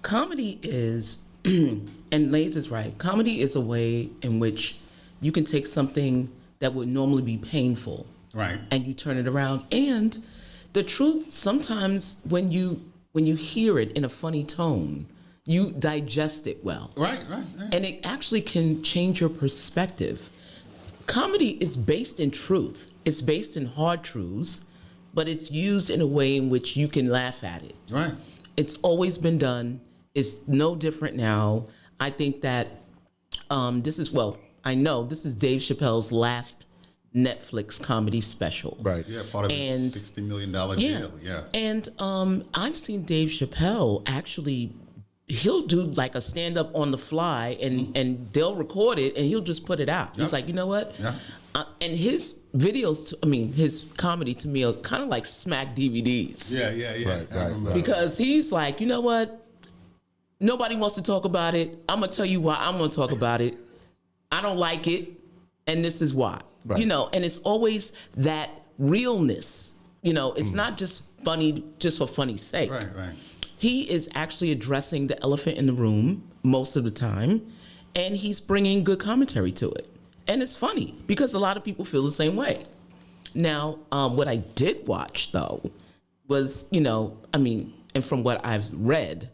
Comedy is, and Lays is right, comedy is a way in which you can take something that would normally be painful, Right. and you turn it around. And the truth, sometimes when you hear it in a funny tone, you digest it well. Right. And it actually can change your perspective. Comedy is based in truth. It's based in hard truths, but it's used in a way in which you can laugh at it. Right. It's always been done. It's no different now. I think that I know this is Dave Chappelle's last Netflix comedy special. Right. Yeah, part of his $60 million deal. Yeah. And I've seen Dave Chappelle actually, he'll do like a stand up on the fly, and they'll record it and he'll just put it out. Yep. He's like, you know what? Yeah. And his videos, his comedy to me are kind of like smack DVDs. Yeah. Right. I remember. Because he's like, you know what? Nobody wants to talk about it. I'm going to tell you why I'm going to talk about it. I don't like it, and this is why. Right. You know, and it's always that realness. You know, it's not just funny just for funny's sake. Right. He is actually addressing the elephant in the room most of the time, and he's bringing good commentary to it. And it's funny because a lot of people feel the same way. Now, what I did watch, though, was, and from what I've read,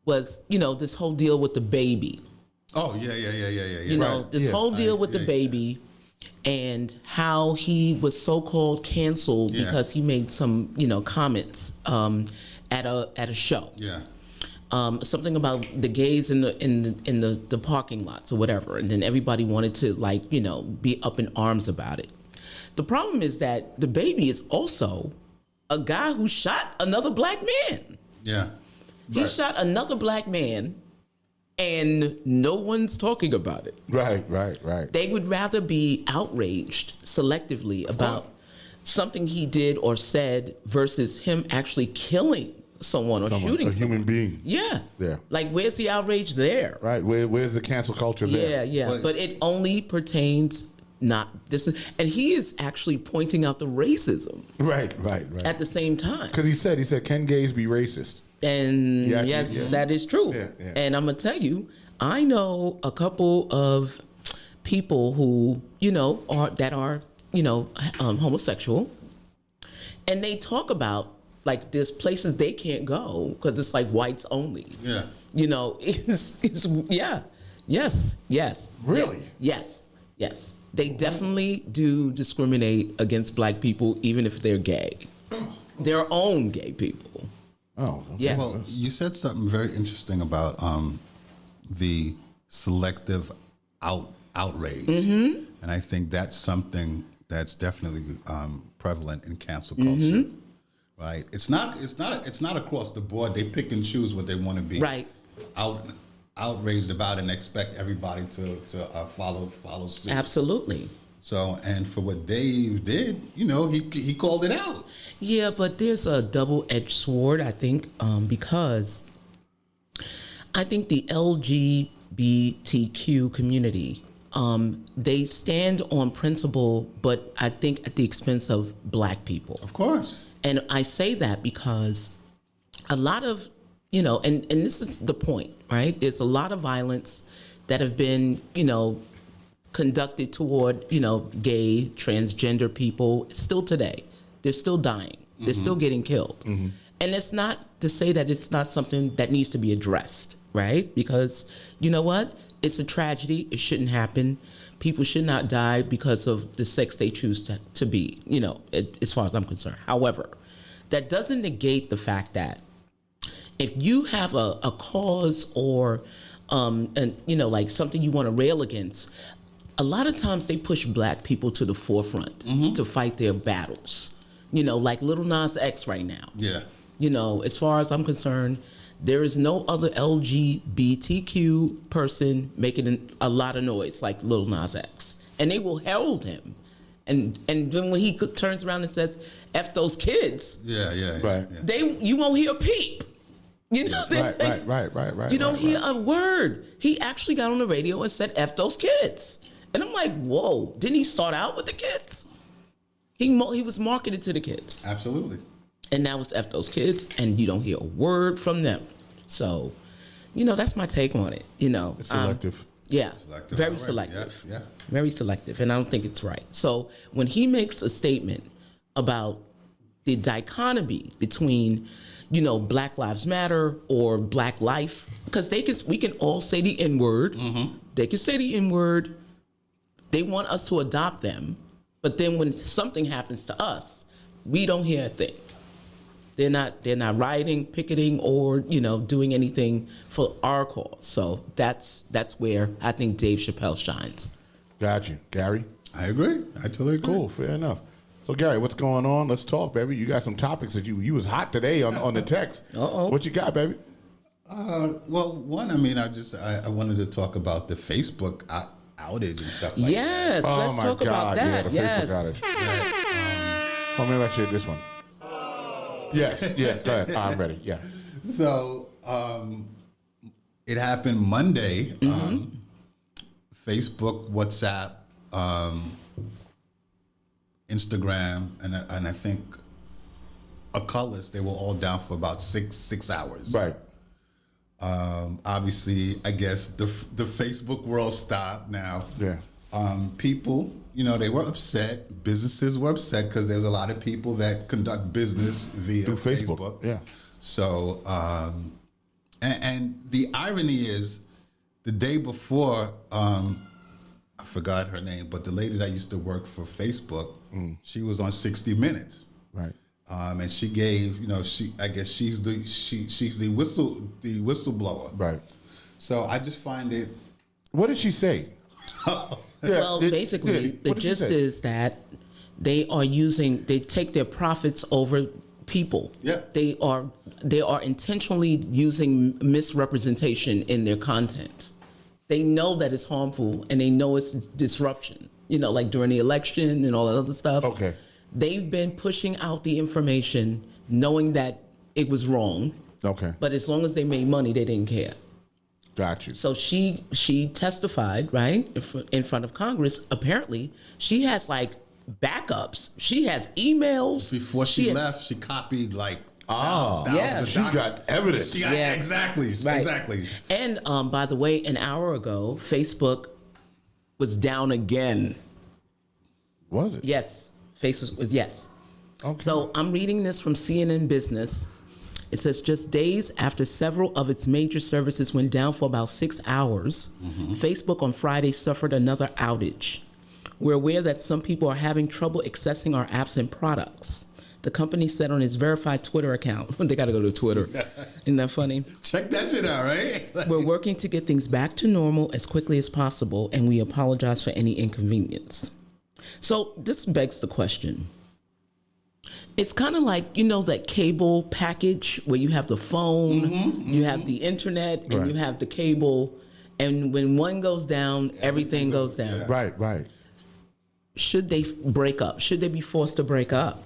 was, this whole deal with the baby. Oh, yeah. This whole deal with the baby and how he was so-called canceled because he made some, comments at a show. Yeah. Something about the gays in the parking lots or whatever, and then everybody wanted to be up in arms about it. The problem is that the baby is also a guy who shot another black man. Yeah. He shot another black man, and no one's talking about it. Right. They would rather be outraged selectively about something he did or said versus him actually killing someone or shooting a someone. human being. Yeah. Yeah. Like, where's the outrage there? Right. Where's the cancel culture there? Yeah. But it only pertains and he is actually pointing out the racism. Right. At the same time. Because he said, can gays be racist? And Actually, yes, that is true. Yeah. And I'm gonna tell you, I know a couple of people who, are homosexual, and they talk about like there's places they can't go because it's like whites only. Yeah. It's yeah. Yes. Really? Yes. They definitely do discriminate against black people, even if they're gay. Their own gay people. Oh, okay. Yes. Well, you said something very interesting about the selective outrage, and I think that's something that's definitely prevalent in cancel culture. Right? It's not across the board. They pick and choose what they want to be outraged about and expect everybody to follow suit. Absolutely. So, and for what Dave did, he called it out. Yeah, but there's a double-edged sword, I think, because I think the LGBTQ community, they stand on principle, but I think at the expense of black people. Of course. And I say that because a lot of, and this is the point, right? There's a lot of violence that have been, conducted toward, gay, transgender people still today. They're still dying. They're still getting killed. And it's not to say that it's not something that needs to be addressed, right? Because you know what? It's a tragedy. It shouldn't happen. People should not die because of the sex they choose to be, as far as I'm concerned. However, that doesn't negate the fact that if you have a cause or, like something you want to rail against, a lot of times they push black people to the forefront to fight their battles. Like Lil Nas X right now. Yeah. As far as I'm concerned, there is no other LGBTQ person making a lot of noise like Lil Nas X. And they will herald him. And then when he turns around and says, F those kids. Yeah. Right. You won't hear a peep. Right. You don't hear a word. He actually got on the radio and said, F those kids. And I'm like, whoa, didn't he start out with the kids? He was marketed to the kids. Absolutely. And now it's F those kids, and you don't hear a word from them. So, that's my take on it. It's selective. Yeah, Selective, very all right, selective. yes, yeah. Very selective, and I don't think it's right. So when he makes a statement about the dichotomy between, Black Lives Matter or Black Life, because we can all say the N-word. They can say the N-word. They want us to adopt them, but then when something happens to us, we don't hear a thing. They're not rioting, picketing, or doing anything for our cause. So that's where I think Dave Chapelle shines. Got you, Gary. I agree. I totally agree. Cool, fair enough. So Gary, what's going on? Let's talk, baby. You got some topics that you was hot today on the text. What you got, baby? Well, one, I wanted to talk about the Facebook outage and stuff like yes, that. let's talk about that. Yeah, the Facebook outage. Maybe I should this one. Yes, yeah, go ahead. I'm ready. Yeah. So it happened Monday. Facebook, WhatsApp, Instagram, and I think Oculus, they were all down for about six hours. Right. Obviously, I guess the Facebook world stopped now. Yeah. People, they were upset. Businesses were upset because there's a lot of people that conduct business via Through Facebook. Yeah. So, and the irony is, the day before, I forgot her name, but the lady that used to work for Facebook, she was on 60 Minutes. Right. And she gave, I guess she's the whistleblower. Right. So I just find it. What did she say? Well, basically, the gist is that they take their profits over people. Yeah. They are intentionally using misrepresentation in their content. They know that it's harmful and they know it's disruption. Like during the election and all that other stuff. Okay. They've been pushing out the information knowing that it was wrong. Okay. But as long as they made money, they didn't care. Got you. So she testified, right, in front of Congress. Apparently, she has like backups. She has emails. Before she left, she copied like Yeah. She's got evidence. Yeah. Exactly. Right. Exactly. And by the way, an hour ago, Facebook was down again. Was it? Yes, Facebook was yes. Okay. So I'm reading this from CNN Business. It says just days after several of its major services went down for about 6 hours, Facebook on Friday suffered another outage. We're aware that some people are having trouble accessing our apps and products. The company said on its verified Twitter account, they got to go to Twitter. Isn't that funny? Check that shit out, right? We're working to get things back to normal as quickly as possible, and we apologize for any inconvenience. So this begs the question. It's kind of like, you know, that cable package where you have the phone, you have the internet, and Right. you have the cable, and when one goes down, everything goes down. Yeah. Right. Should they break up? Should they be forced to break up?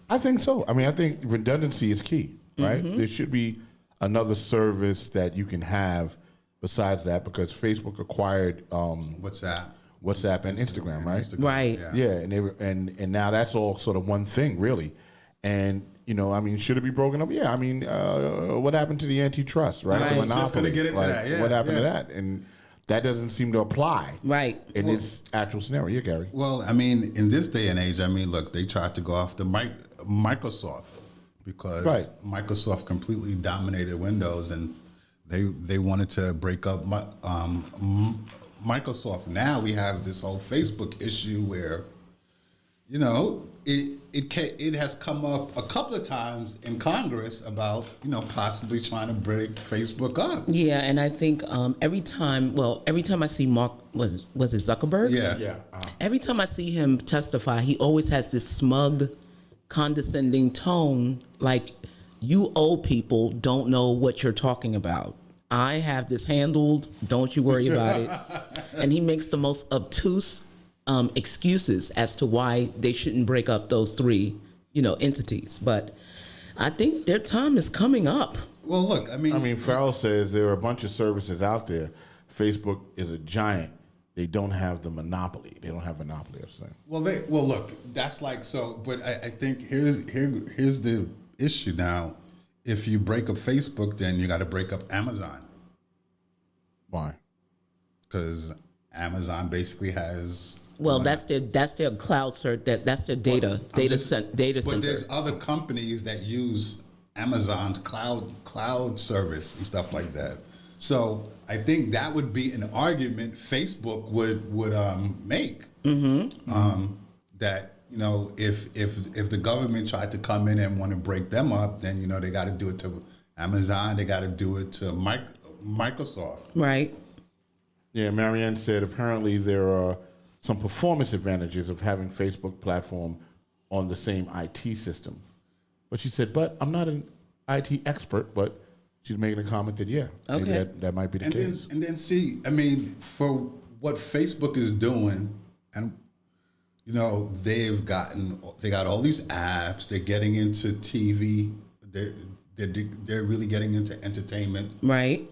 I think so. I mean, I think redundancy is key, right? There should be another service that you can have besides that, because Facebook acquired WhatsApp and Instagram, right? Right. Yeah, and now that's all sort of one thing, really. And you know, I mean, should it be broken up? Yeah, I mean, what happened to the antitrust, right? Right. The monopoly. Just gonna get into that, yeah, what happened to yeah. that? And that doesn't seem to apply, Right. in this actual scenario. Yeah, Gary. Well, I mean, in this day and age, I mean, look, they tried to go after Microsoft because Right. Microsoft completely dominated Windows, and they wanted to break up Microsoft. Now we have this whole Facebook issue where, you know, it has come up a couple of times in Congress about, you know, possibly trying to break Facebook up. Yeah, and I think every time I see Mark, was it Zuckerberg? Yeah. Every time I see him testify, he always has this smug, condescending tone, like, you old people don't know what you're talking about. I have this handled, don't you worry about it. And he makes the most obtuse excuses as to why they shouldn't break up those three, you know, entities. But I think their time is coming up. Well, look, I mean, Farrell says there are a bunch of services out there. Facebook is a giant. They don't have the monopoly. They don't have monopoly of saying. Well, look, that's like so. But I think here's the issue now. If you break up Facebook, then you got to break up Amazon Why? because Amazon basically has. Well, that's their cloud cert. That's their data But center. there's other companies that use Amazon's cloud service and stuff like that. So I think that would be an argument Facebook would make. That, you know, if the government tried to come in and want to break them up, then, you know, they got to do it to Amazon. They got to do it to Microsoft. Right. Yeah, Marianne said apparently there are some performance advantages of having Facebook platform on the same IT system. But she said, but I'm not an IT expert, but she's making a comment that, yeah, maybe Okay. that might be the case. And then see, I mean, for what Facebook is doing, and you know, they got all these apps. They're getting into TV. They're really getting into entertainment. Right.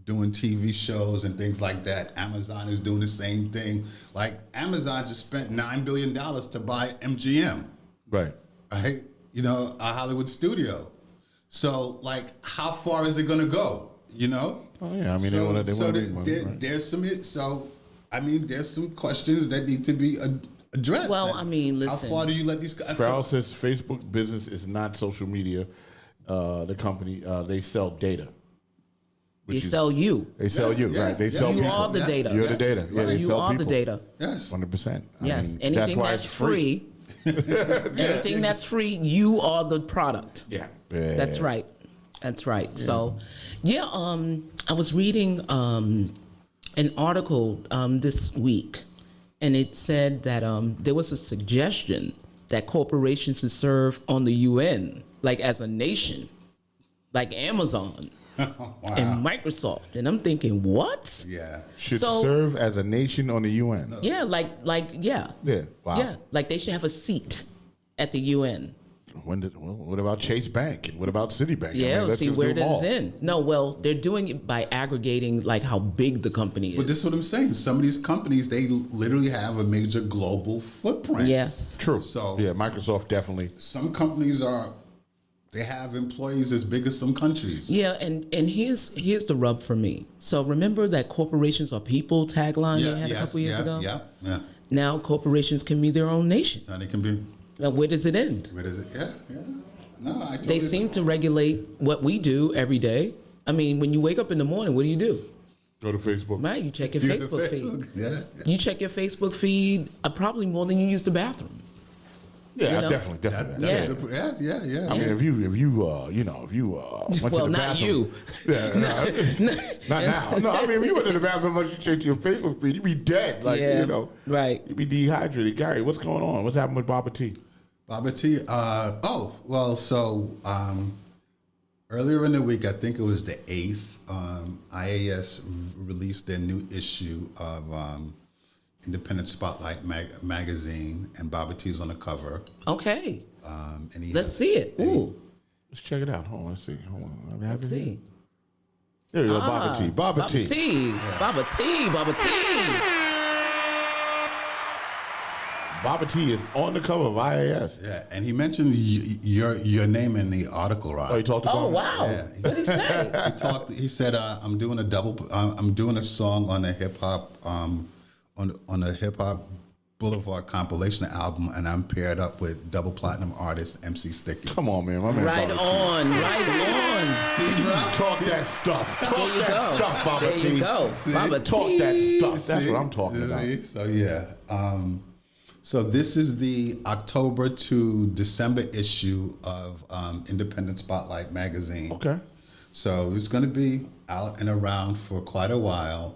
Doing TV shows and things like that. Amazon is doing the same thing. Like Amazon just spent $9 billion to buy MGM. Right. Right. You know, a Hollywood studio. So, like, how far is it going to go? You know? Oh, yeah. I mean, they want to make money. Right? There's some questions that need to be addressed. Well, I mean, listen. How far do you let these guys Farrell says Facebook business is not social media. The company, they sell data. They sell you. They sell you, yeah, right? They yeah. sell You people. are the data. You're the data. Yeah, they You sell are people. the data. Yes. 100%. Yes. I mean, Anything why that's it's free. Anything that's free, you are the product. Yeah. That's right. That's right. Yeah. So, yeah, I was reading an article this week, and it said that there was a suggestion that corporations should serve on the UN, like as a nation, like Amazon and Microsoft. And I'm thinking, what? Yeah. Should So- serve as a nation on the UN. Yeah, yeah. Yeah. Wow. Yeah, like they should have a seat at the UN. What about Chase Bank? And what about Citibank? Yeah, let's see just where do them does all. it end? No, well, they're doing it by aggregating like how big the company is. But this is what I'm saying. Some of these companies, they literally have a major global footprint. Yes. True. So- yeah, Microsoft definitely. Some companies are They have employees as big as some countries. Yeah, and here's the rub for me. So remember that corporations are people tagline they had a couple years ago? Yeah. Now corporations can be their own nation. Now they can be. Where does it end? Where does it? Yeah. No, I totally They seem to regulate what we do every day. I mean, when you wake up in the morning, what do? Go to Facebook. Right, you check your Facebook feed. Yeah. You check your Facebook feed probably more than you use the bathroom. Yeah, You know? definitely. Yeah. I mean, if you went to Well, the not bathroom, you. yeah, not now. No, I mean, if you went to the bathroom, much you change your Facebook feed, you'd be dead. Like Yeah, you know, right. You'd be dehydrated. Gary, what's going on? What's happening with Baba T? Baba T. Earlier in the week, I think it was the 8th, IAS released their new issue of Independent Spotlight magazine, and Baba T's on the cover. Okay. And Let's see it. Ooh. Let's check it out. Hold on, let's see. Hold on. Let's see. There you go, Baba T. Baba T. Baba T. Baba T is on the cover of IAS. Yeah, and he mentioned your name in the article, right? Oh, he talked about. Oh, wow. Yeah. What did he say? He said, "I'm doing a song on a hip hop on a hip hop Boulevard compilation album, and I'm paired up with double platinum artist MC Sticky." Come on, man, my man. Right Baba on. See, bro? Talk that stuff. Talk There you that go. stuff, Baba There T. you go. See? Baba Talk T. that stuff. That's what I'm talking about. See? So yeah. So this is the October to December issue of Independent Spotlight magazine. Okay. So it's going to be out and around for quite a while.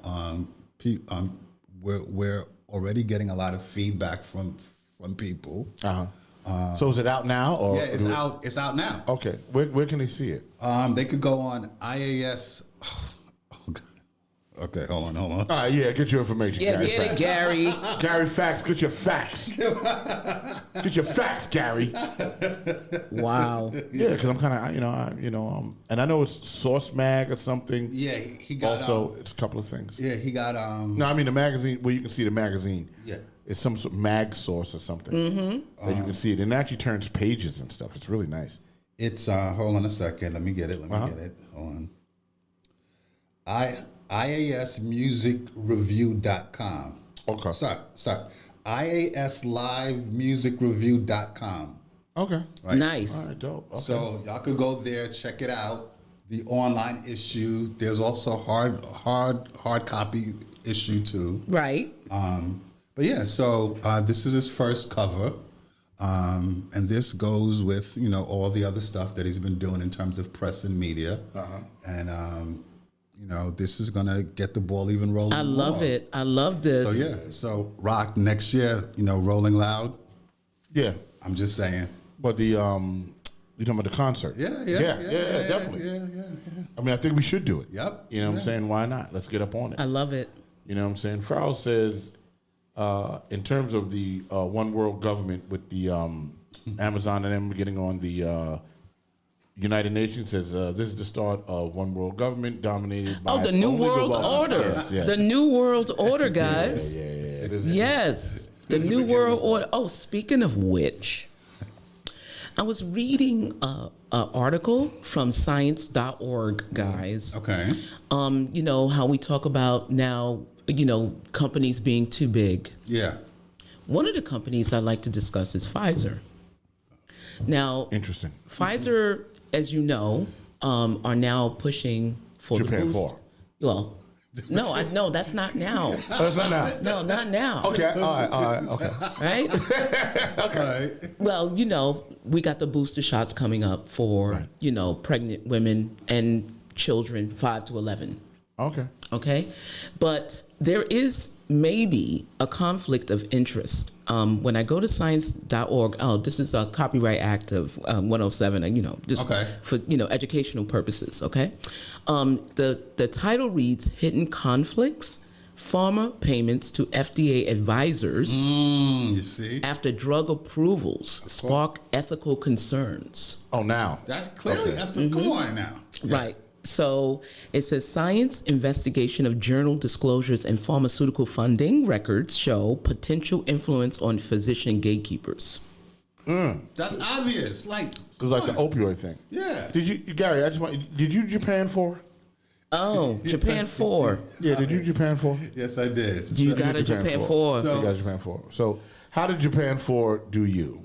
We're already getting a lot of feedback from people. So is it out now? Or Yeah, it's out. It's out now. Okay. Where can they see it? They could go on IAS. Oh, God. Okay, hold on. All right, yeah, get your information, Get Gary. it, Facts. Gary. Gary Facts, get your facts. Get your facts, Gary. Wow. Yeah, because I'm kind of, and I know it's Source Mag or something. Yeah, he got Also, it's a couple of things. Yeah, he got No, I mean the magazine where you can see the magazine. Yeah. It's some sort of mag source or something. Mm-hmm. That you can see it. And it actually turns pages and stuff. It's really nice. It's hold on a second. Let me get it. Hold on. IASmusicreview.com. Okay. Sorry. IASlivemusicreview.com. Okay. Right? Nice. All right, dope. Okay. So y'all could go there, check it out. The online issue. There's also hard copy issue too. Right. But yeah, so this is his first cover. And this goes with, all the other stuff that he's been doing in terms of press and media. And, this is going to get the ball even rolling. I love more. it. I love this. So, yeah. So, Rock, next year, Rolling Loud. Yeah. I'm just saying. But the, you're talking about the concert? Yeah, definitely. Yeah. I mean, I think we should do it. Yep. You know what I'm saying? Why not? Let's get up on it. I love it. You know what I'm saying? Farrell says, in terms of the one world government with the Amazon and them getting on the United Nations, says this is the start of one world government dominated by the New only World wealthy. Order. Yes. The New World Order, guys. Yeah. It is. Yes. The New World Order. Oh, speaking of which, I was reading an article from science.org, guys. Okay. How we talk about now, companies being too big. Yeah. One of the companies I like to discuss is Pfizer. Now, Interesting. Pfizer, as you know, are now pushing for Japan the boost. 4. Well, no, that's not now. Oh, that's not now. No, not now. Okay. All right. Okay. Right? Okay. Well, we got the booster shots coming up for, pregnant women and children 5 to 11. Okay. Okay? But there is maybe a conflict of interest. When I go to science.org, this is a Copyright Act of 107, just Okay. for, educational purposes, okay? The title reads, Hidden Conflicts, Pharma Payments to FDA Advisors You see? After Drug Approvals Spark Ethical Concerns. Oh, now. That's clearly, that's the come on now. Right. So it says science investigation of journal disclosures and pharmaceutical funding records show potential influence on physician gatekeepers. That's obvious. Like, Because like the come on. opioid thing. Yeah. Did you, Gary? Did you Japan 4? Oh, Japan 4. Yeah. Did you Japan 4? Yes, I did. You got a Japan 4. So- You got Japan 4. So how did Japan 4 do you?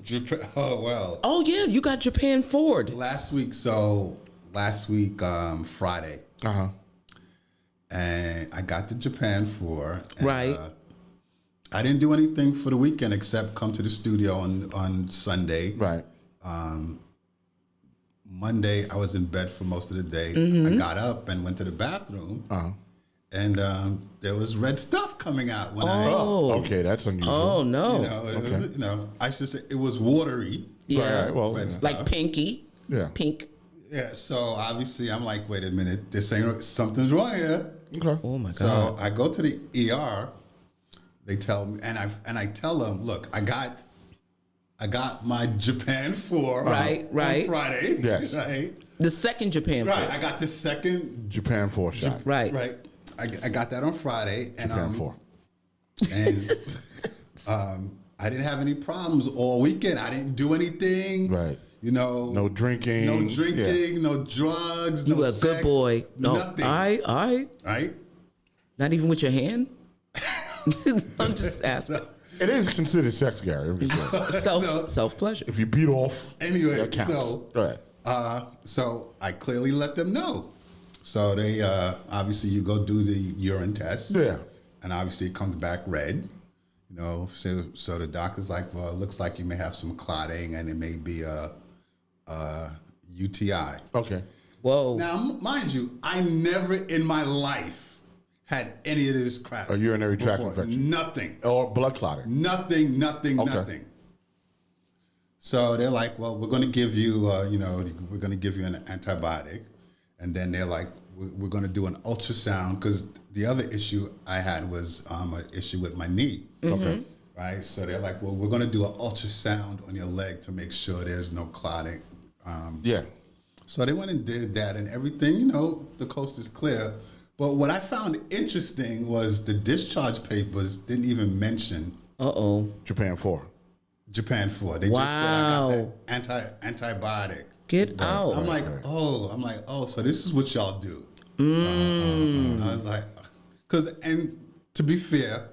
Oh well. Oh yeah, you got Japan Ford. Last week, Friday, and I got to Japan for Right. I didn't do anything for the weekend except come to the studio on Sunday. Right. Monday, I was in bed for most of the day. I got up and went to the bathroom, and there was red stuff coming out when Oh. Okay, that's unusual. Oh no. it was, I should say it was watery. Yeah. Right, well, Red yeah. stuff. Like pinky. Yeah. Pink. Yeah, so obviously I'm like, wait a minute, this ain't something's wrong here. Okay. Oh my So god. I go to the ER. They tell me, and I tell them, look, I got my Japan 4 Right. on Friday. Yes. Right. The second Japan Right. Ford. I got the second. Japan 4 shot. Right. Right. I got that on Friday, and Japan 4. and I didn't have any problems all weekend. I didn't do anything. Right. No drinking. no Yeah. drinking, no drugs, You no a sex, good boy. No. nothing. I. Right. Not even with your hand. I'm just asking. It is considered sex, Gary. I'm just saying. Self pleasure. If you beat off, Anyway, that counts. so- Go ahead. So I clearly let them know. So they obviously you go do the urine test. Yeah. And obviously it comes back red. So the doctor's like, well, it looks like you may have some clotting and it may be a UTI. Okay. Whoa. Now, mind you, I never in my life had any of this crap. A urinary tract before. infection. Nothing. Or blood clotting. Nothing. Okay. So they're like, well, we're going to give you, we're going to give you an antibiotic. And then they're like, we're going to do an ultrasound because the other issue I had was an issue with my knee. Okay. Right. So they're like, well, we're going to do an ultrasound on your leg to make sure there's no clotting. Yeah. So they went and did that and everything, the coast is clear. But what I found interesting was the discharge papers didn't even mention Japan 4. Japan 4. They just said I got that antibiotic. Get out. I'm like, so this is what y'all do. I was like, and to be fair,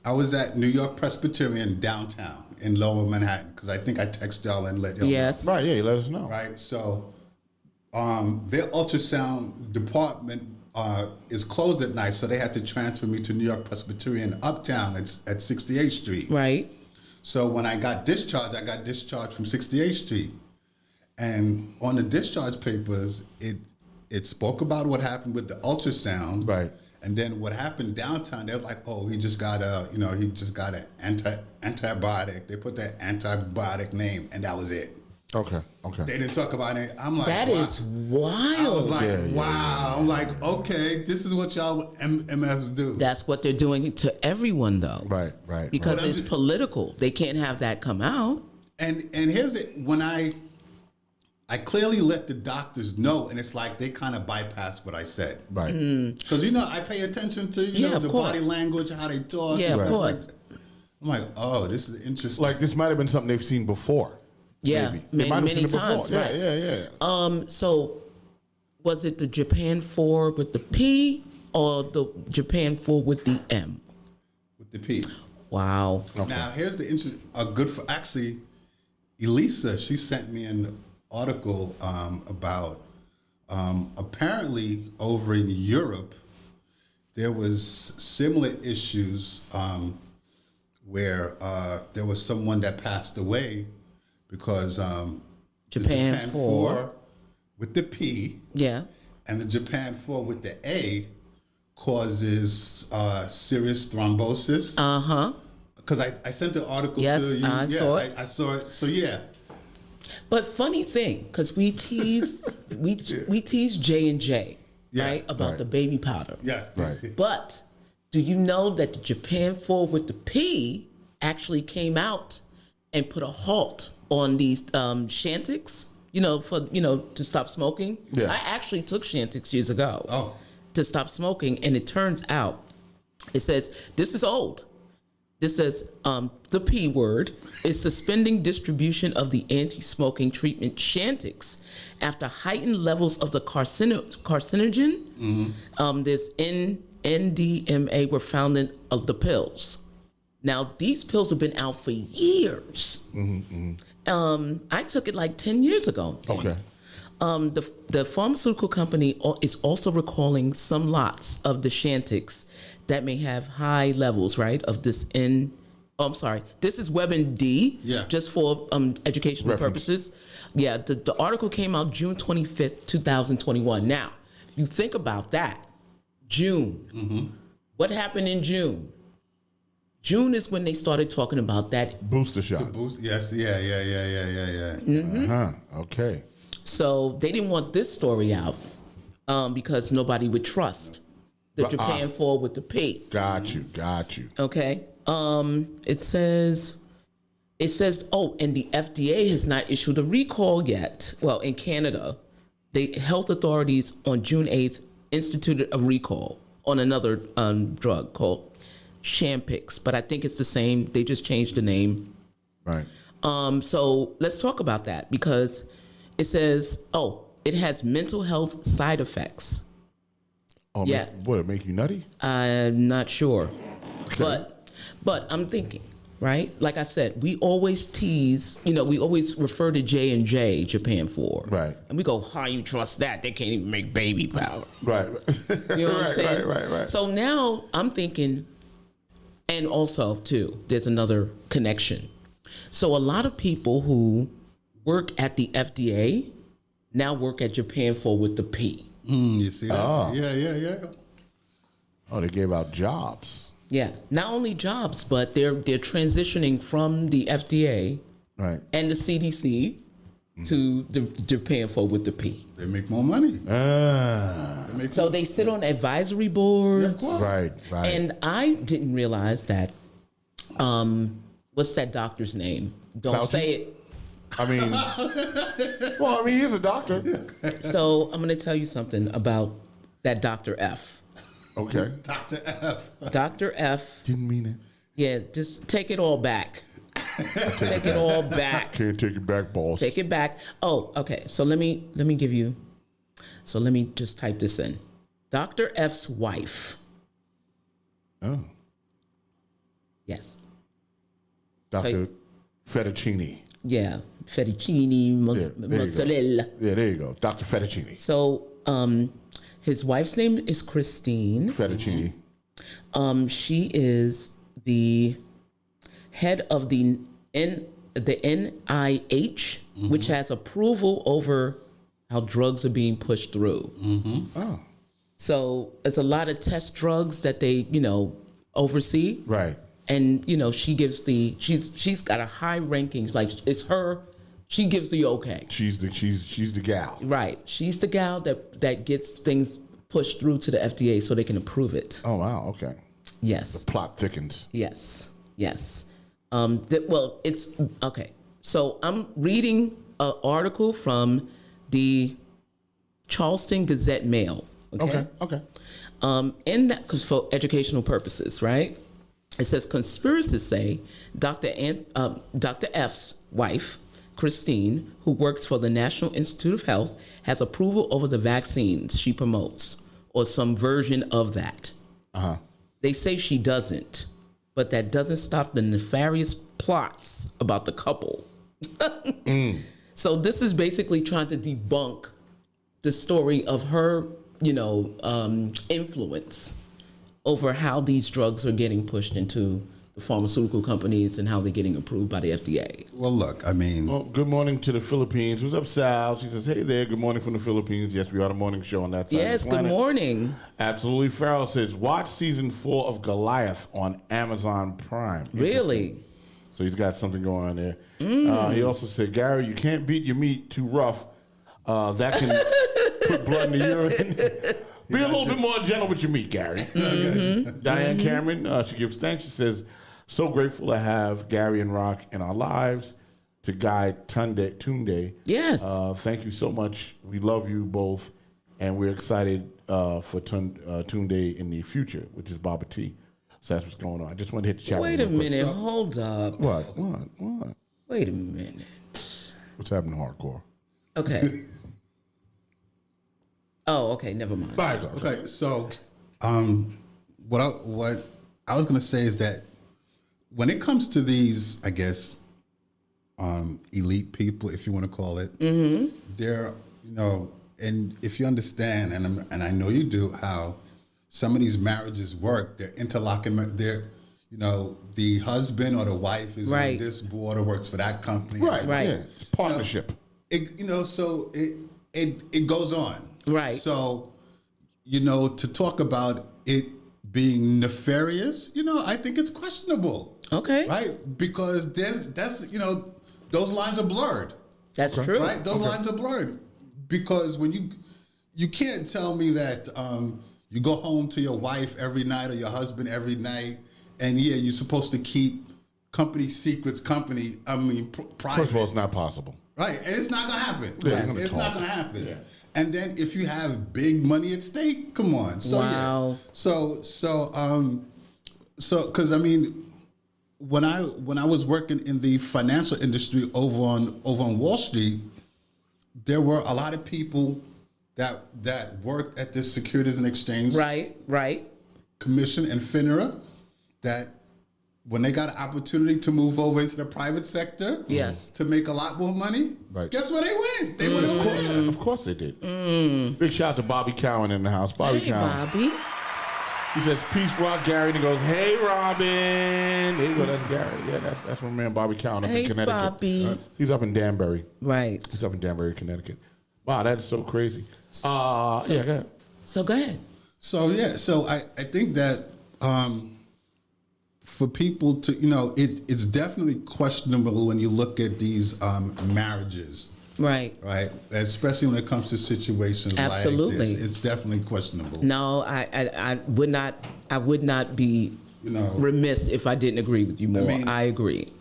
I was at New York Presbyterian downtown in Lower Manhattan because I think I texted y'all and let y'all Yes. Right, yeah, you let us know. know. Right, so their ultrasound department is closed at night, so they had to transfer me to New York Presbyterian uptown at 68th Street. Right. So when I got discharged from 68th Street. And on the discharge papers, it spoke about what happened with the ultrasound. Right. And then what happened downtown, they're like, oh, he just got an antibiotic. They put that antibiotic name, and that was it. Okay. They didn't talk about it. I'm like, That wow. is wild. I was like, Yeah, yeah, wow. I'm like, okay, this is what y'all MFs do. That's what they're doing to everyone, though. Right. Because Right. it's political. They can't have that come out. And here's it. When I clearly let the doctors know, and it's like they kind of bypassed what I said. Right. Because, I pay attention to, Yeah, of the course. body language, how they talk. Yeah, and of stuff like course. that. I'm like, oh, this is interesting. Like this might have been something they've seen before. Yeah, Maybe. They might have many seen it times. before. Right. Yeah. So, was it the Japan 4 with the P or the Japan 4 with the M? with the P. Wow. Now, here's the actually, Elisa, she sent me an article about apparently over in Europe, there was similar issues where there was someone that passed away because the Japan 4 with the P Yeah. and the Japan 4 with the A causes serious thrombosis. Uh-huh. Because I sent the article Yes, to you. I saw it. I saw it. So yeah. But funny thing, because we tease we tease J&J, Yeah, right? About right. the baby powder. Yeah. Right. But do you know that the Japan 4 with the P actually came out and put a halt on these Chantix, to stop smoking? Yeah. I actually took Chantix years ago Oh. to stop smoking, and it turns out, it says, this is old, This says the P word is suspending distribution of the anti-smoking treatment Chantix after heightened levels of the carcinogen. This NDMA were found in the pills. Now, these pills have been out for years. I took it like 10 years ago. Okay. The pharmaceutical company is also recalling some lots of the Chantix that may have high levels, right, of this I'm sorry. This is WebMD, just for educational purposes. Yeah, the article came out June 25th, 2021. Now, if you think about that, June. What happened in June? June is when they started talking about that booster shot. Yes, yeah. Okay. So they didn't want this story out because nobody would trust the Japan 4 with the P. Got you. Okay. It says, and the FDA has not issued a recall yet. Well, in Canada, the health authorities on June 8th instituted a recall on another drug called Champix, but I think it's the same. They just changed the name. Right. So let's talk about that because it says, it has mental health side effects. Oh, yeah. Would it make you nutty? I'm not sure. Okay. But I'm thinking, right? Like I said, we always tease, we always refer to J&J, Japan 4. Right. And we go, how you trust that? They can't even make baby powder. Right. You know what I'm saying? Right. So now I'm thinking, and also, too, there's another connection. So a lot of people who work at the FDA now work at Japan 4 with the P. You see that? Oh. Yeah. Oh, they gave out jobs. Yeah, not only jobs, but they're transitioning from the FDA and the CDC to the Japan 4 with the P. They make more money. So they sit on advisory boards. Yeah, of course. Right. And I didn't realize that, what's that doctor's name? Don't Fauci? say it. I mean, he's a doctor. So I'm going to tell you something about that Dr. F. Okay. Dr. F. Dr. F. Didn't mean it. Yeah, just take it all back. Take it all back. Can't take it back, boss. Take it back. Oh, okay. So let me give you. So let me just type this in. Dr. F's wife. Oh. Yes. Dr. Fettuccine. Yeah. Fettuccine, mozzarella. Yeah, there you go. Dr. Fettuccine. So his wife's name is Christine. Fettuccine. She is the head of the NIH, which has approval over how drugs are being pushed through. Oh. So there's a lot of test drugs that they, oversee. Right. And she's got a high rankings. Like it's her. She gives the okay. She's the gal. Right. She's the gal that gets things pushed through to the FDA so they can approve it. Oh wow. Okay. Yes. The plot thickens. Yes. It's okay. So I'm reading an article from the Charleston Gazette Mail. Okay. In that, because for educational purposes, right? It says conspiracists say Dr. F's wife, Christine, who works for the National Institute of Health, has approval over the vaccines she promotes, or some version of that. They say she doesn't, but that doesn't stop the nefarious plots about the couple. So this is basically trying to debunk the story of her, influence over how these drugs are getting pushed into the pharmaceutical companies and how they're getting approved by the FDA. Well, look, I mean... Well, good morning to the Philippines. What's up, Sal? She says, hey there, good morning from the Philippines. Yes, we are the morning show on that side Yes, of the planet. good morning. Absolutely. Farrell says, watch season 4 of Goliath on Amazon Prime. Really? So he's got something going on there. He also said, Gary, you can't beat your meat too rough. That can put blood in the urine. Be a little bit more gentle with your meat, Gary. Diane Cameron, she gives thanks. She says, so grateful to have Gary and Rock in our lives to guide Tunde. Yes. Thank you so much. We love you both, and we're excited for Tunde in the future, which is Baba T. So that's what's going on. I just wanted to hit the chat. Wait a minute. Hold up. What? Wait a minute. What's happening to hardcore? Okay. Oh, okay. Never mind. Okay, so what I was gonna say is that when it comes to these, I guess, elite people, if you want to call it, they're, and if you understand, and I know you do, how some of these marriages work, they're interlocking. They're, the husband or the wife is on this board or works for that company. Right. Yeah. It's partnership. So it goes on. Right. So, to talk about it being nefarious, I think it's questionable. Okay. Right? Because those lines are blurred. That's true. Right? Those lines are blurred. Because when you can't tell me that you go home to your wife every night or your husband every night, and you're supposed to keep company secrets, private. First of all, it's not possible. Right, and it's not gonna happen. Yeah, it's not gonna happen. Yeah. And then if you have big money at stake, come on. So wow. So because when I was working in the financial industry over on Wall Street, there were a lot of people that worked at the Securities and Exchange Commission and FINRA that when they got an opportunity to move over into the private sector, to make a lot more money, guess where they went? They went over there. Of course they did. Big shout out to Bobby Cowan in the house. Bobby Cowan. Bobby. He says, peace, Rock, Gary. And he goes, hey, Robin. There you go, that's Gary. Yeah, that's my man Bobby Cowan up in Connecticut. Bobby. He's up in Danbury. Right. He's up in Danbury, Connecticut. Wow, that is so crazy. Go ahead. So go ahead. So I think that for people to, it's definitely questionable when you look at these marriages. Right. Especially when it comes to situations Absolutely. like this. It's definitely questionable. No, I would not be remiss if I didn't agree with you more. I agree.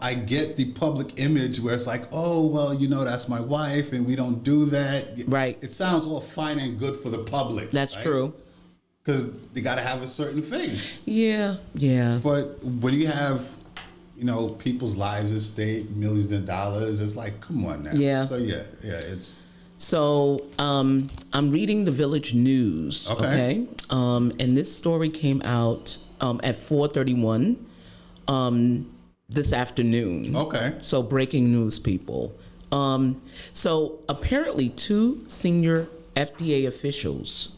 I get the public image where it's like, oh, well, that's my wife and we don't do that. Right. It sounds all fine and good for the public. That's true. Because they got to have a certain face. Yeah. But when you have, people's lives at stake, millions of dollars, it's like, come on now. Yeah. So, it's... So, I'm reading the Village News, okay? And this story came out at 4:31 this afternoon. Okay. So, breaking news, people. So, apparently 2 senior FDA officials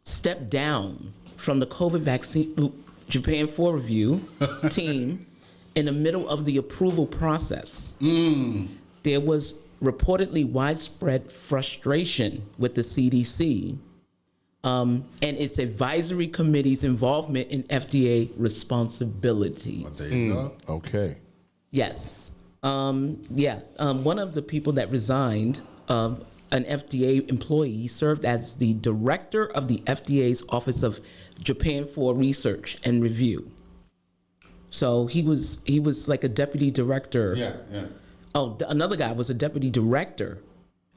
stepped down from the COVID vaccine Japan 4 review team in the middle of the approval process. There was reportedly widespread frustration with the CDC and its advisory committee's involvement in FDA responsibilities. Well, there you go. Okay. Yes. One of the people that resigned, an FDA employee, served as the director of the FDA's Office of Japan for Research and Review. So he was like a deputy director. Yeah. Oh, another guy was a deputy director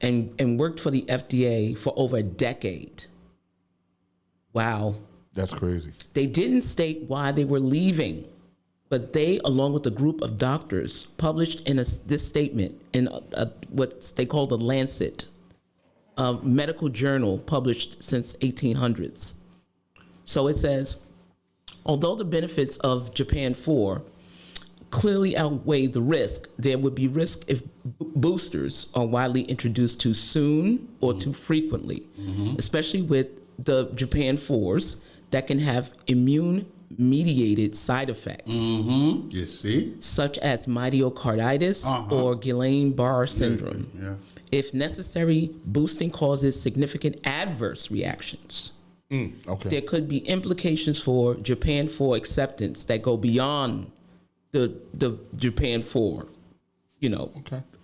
and worked for the FDA for over a decade. Wow. That's crazy. They didn't state why they were leaving, but they, along with a group of doctors, published in this statement in what they call the Lancet, a medical journal published since 1800s. So it says, although the benefits of Japan 4 clearly outweigh the risk, there would be risk if boosters are widely introduced too soon or too frequently, especially with the Japan 4s that can have immune-mediated side effects. You see? Such as myocarditis or Guillain-Barré syndrome. Yeah. If necessary, boosting causes significant adverse reactions. Okay. There could be implications for Japan 4 acceptance that go beyond the Japan 4,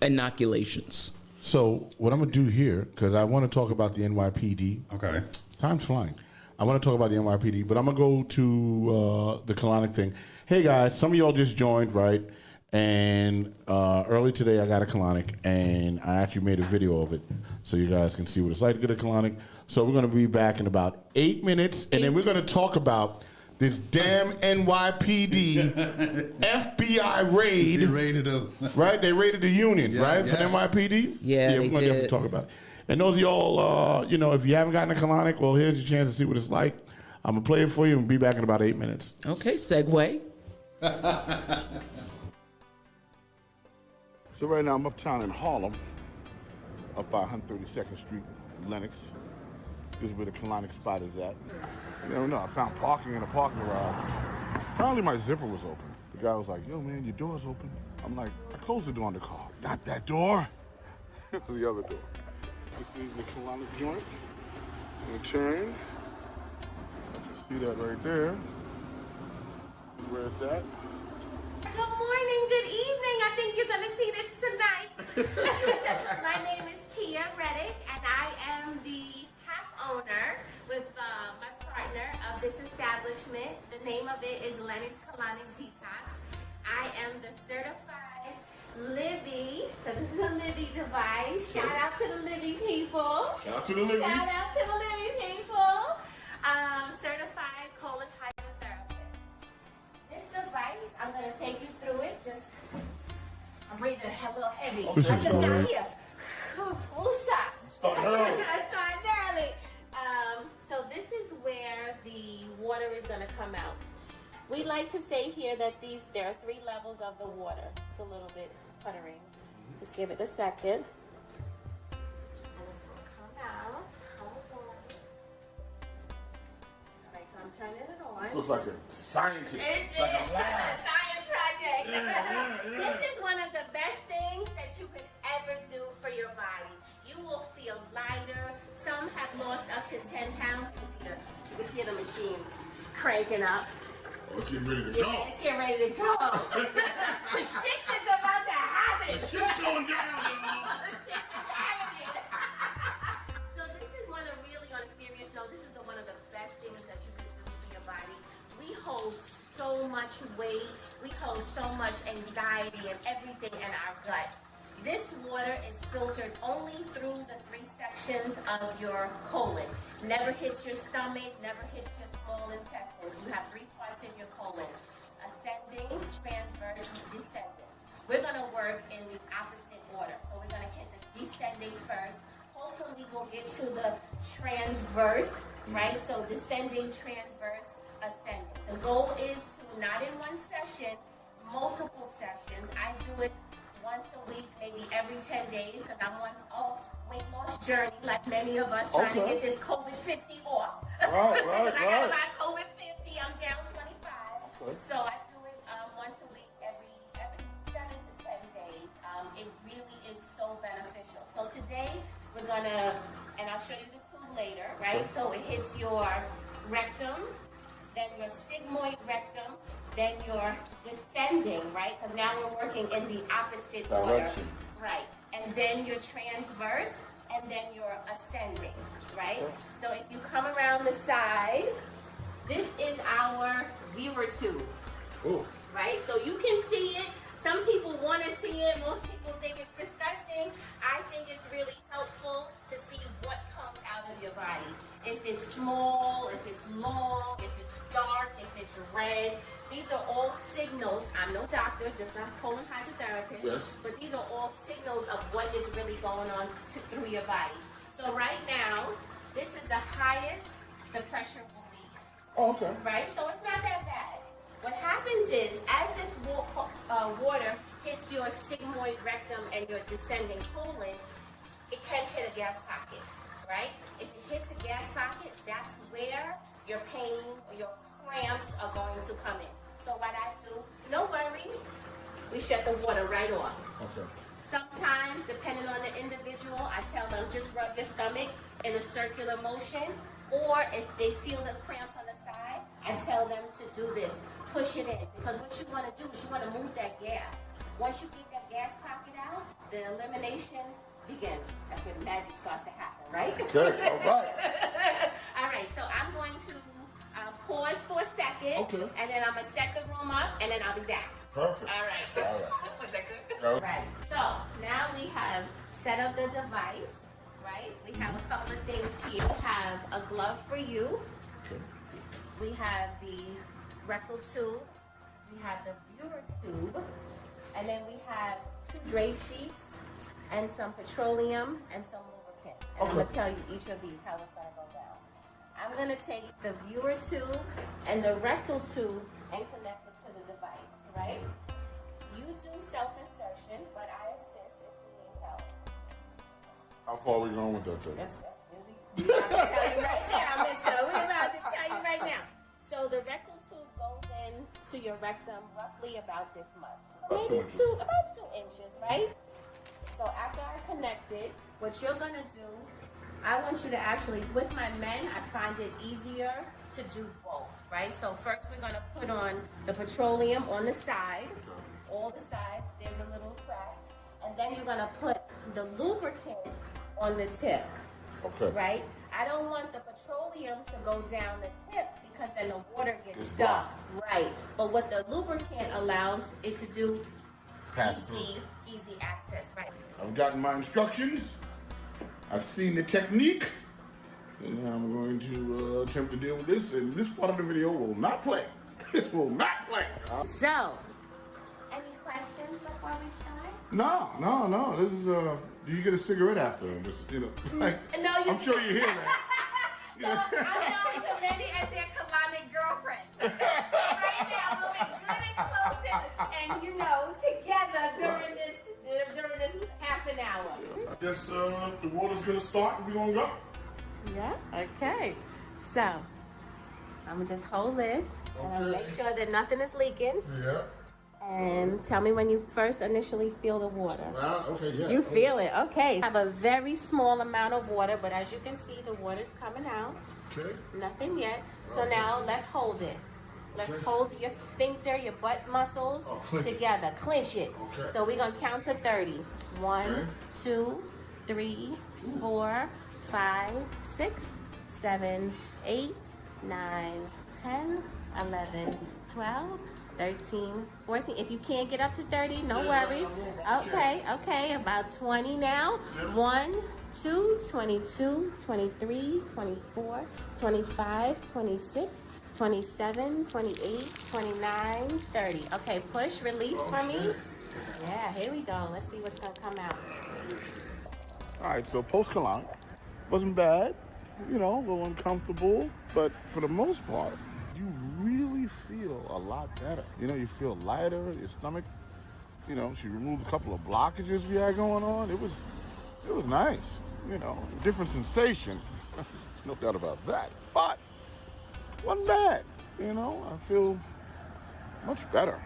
inoculations. So what I'm going to do here, because I want to talk about the NYPD. Okay. Time's flying. I want to talk about the NYPD, but I'm going to go to the colonic thing. Hey, guys, some of y'all just joined, right? And early today, I got a colonic, and I actually made a video of it so you guys can see what it's like to get a colonic. So we're going to be back in about 8 minutes, and then we're going to talk about this damn NYPD FBI raid. They raided them. Right? They raided the union, right? For yeah. NYPD? Yeah, we're they going to did. talk about it. And those of y'all, if you haven't gotten to Colonic, well, here's your chance to see what it's like. I'm going to play it for you and be back in about 8 minutes. Okay, segue. So right now I'm uptown in Harlem, up by 132nd Street, Lenox. This is where the Colonic spot is at. You never know, I found parking in a parking garage. Apparently my zipper was open. The guy was like, yo man, your door's open. I'm like, I closed the door on the car. Not that door. It was the other door. This is the Colonic joint. I'm gonna turn. You can see that right there. Where it's at. Good morning, good evening. I think you're going to see this tonight. My name is Kia Reddick, and I am the half owner with my partner of this establishment. The name of it is Lennox Colonic Detox. I am the certified Livy, because this is a Livy device. Shout out to the Livy people. Shout out to the Livy. Shout out to the Livy people. Certified colon hydrotherapist. This device, I'm going to take you through it. I'm breathing a little heavy. This I is just great. got here. Start early. So this is where the water is going to come out. We like to say here that there are 3 levels of the water. It's a little bit puttering. Just give it a second. And it's going to come out. Hold on. All right, so I'm turning it on. This looks like a scientist. It's like a science project. This is one of the best things that you could ever do for your body. You will feel lighter. Some have lost up to 10 pounds. You can hear the machine cranking up. Oh, it's getting ready to Yeah, go. it's getting ready to go. The shit is about to happen. The shit's going down, y'all. So this is one of really, on a serious note, this is one of the best things that you can do for your body. We hold so much weight. We hold so much anxiety and everything in our gut. This water is filtered only through the 3 sections of your colon. Never hits your stomach, never hits your small intestines. You have 3 parts in your colon: ascending, transverse, descending. We're going to work in the opposite order. So we're going to hit the descending first. Hopefully we'll get to the transverse, right? So descending, transverse, ascending. The goal is to, not in one session, multiple sessions. I do it once a week, maybe every 10 days, because I'm on a weight loss journey, like many of us, trying to get this COVID-50 off. Right. I got my COVID-50, I'm down 25. Okay. So I do it once a week, every 7 to 10 days. It really is so beneficial. So today, we're gonna, and I'll show you the tube later, right? So it hits your rectum, then your sigmoid rectum, then your descending, right? Because now we're working in the opposite order. Right. And then your transverse, and then your ascending, right? Okay. So if you come around the side, this is our viewer tube. Ooh. Right? So you can see it. Some people want to see it. Most people think it's disgusting. I think it's really helpful to see what comes out of your body. If it's small, if it's long, if it's dark, if it's red. These are all signals. I'm no doctor, just a colon hydrotherapist. Yes. But these are all signals of what is really going on through your body. So right now, this is the highest the pressure will be. Oh, okay. Right? So it's not that bad. What happens is, as this water hits your sigmoid rectum and your descending colon, it can hit a gas pocket, right? If it hits a gas pocket, that's where your pain or your cramps are going to come in. So what I do, no worries, we shut the water right off. Okay. Sometimes, depending on the individual, I tell them just rub your stomach in a circular motion, or if they feel the cramps on the side, I tell them to do this. Push it in, because what you want to do is you want to move that gas. Once you get that gas pocket out, the elimination begins. That's where the magic starts to happen, right? Okay, all right. All right, so I'm going to pause for a second, okay, and then I'm going to set the room up, and then I'll be back. Perfect. All right. All right. Was that good? All right, so now we have set up the device, right? We have a couple of things here. We have a glove for you. we have the rectal tube, we have the viewer tube, and then we have 2 drape sheets and some petroleum and some lubricant. And I'm going to tell you each of these how it's going to go down. I'm going to take the viewer tube and the rectal tube and connect it to the device, right? You do self-insertion, but I assist if you need help. How far are we going with that thing? That's really, we're about to tell you right now, mister. We're about to tell you right now. So the rectal tube goes in to your rectum roughly about this much. So About maybe 2 inches. about 2 inches, right? So after I connect it, what you're gonna do, I want you to actually, with my men, I find it easier to do both, right? So first we're gonna put on the petroleum on the side, all the sides, there's a little crack, and then you're gonna put the lubricant on the tip, Okay. right? I don't want the petroleum to go down the tip because then the water gets It's stuck, right? But what the lubricant allows it to do, Pass easy access, right? I've gotten my instructions. I've seen the technique. And I'm going to attempt to deal with this. And this part of the video will not play. This will not play. So, any questions before we start? No. This is do you get a cigarette after? Just, like, No, you I'm sure you hear that. So I'm known to many as their colonic girlfriends. So right now we'll be good and close and together during this half an hour. I guess the water's gonna start and we're gonna go. Yeah, okay. So I'm gonna just hold this and make sure that nothing is leaking. Yeah. And tell me when you first initially feel the water. Okay, yeah. You feel it, okay. I have a very small amount of water, but as you can see, the water's coming out. Okay. Nothing yet. So now let's hold it. Let's hold your sphincter, your butt muscles together. Clench it. Okay. So we're gonna count to 30. 1, 2, 3, 4, 5, 6, 7, 8, 9, 10, 11, 12, 13, 14. If you can't get up to 30, no worries. Okay, about 20 now. 1, 2, 22, 23, 24, 25, 26, 27, 28, 29, 30. Okay, push, release for me. Yeah, here we go. Let's see what's gonna come out. All right, so post-colonic wasn't bad, a little uncomfortable, but for the most part, you really feel a lot better. You feel lighter, your stomach, she removed a couple of blockages we had going on. It was nice, different sensation, no doubt about that, but wasn't bad, I feel much better,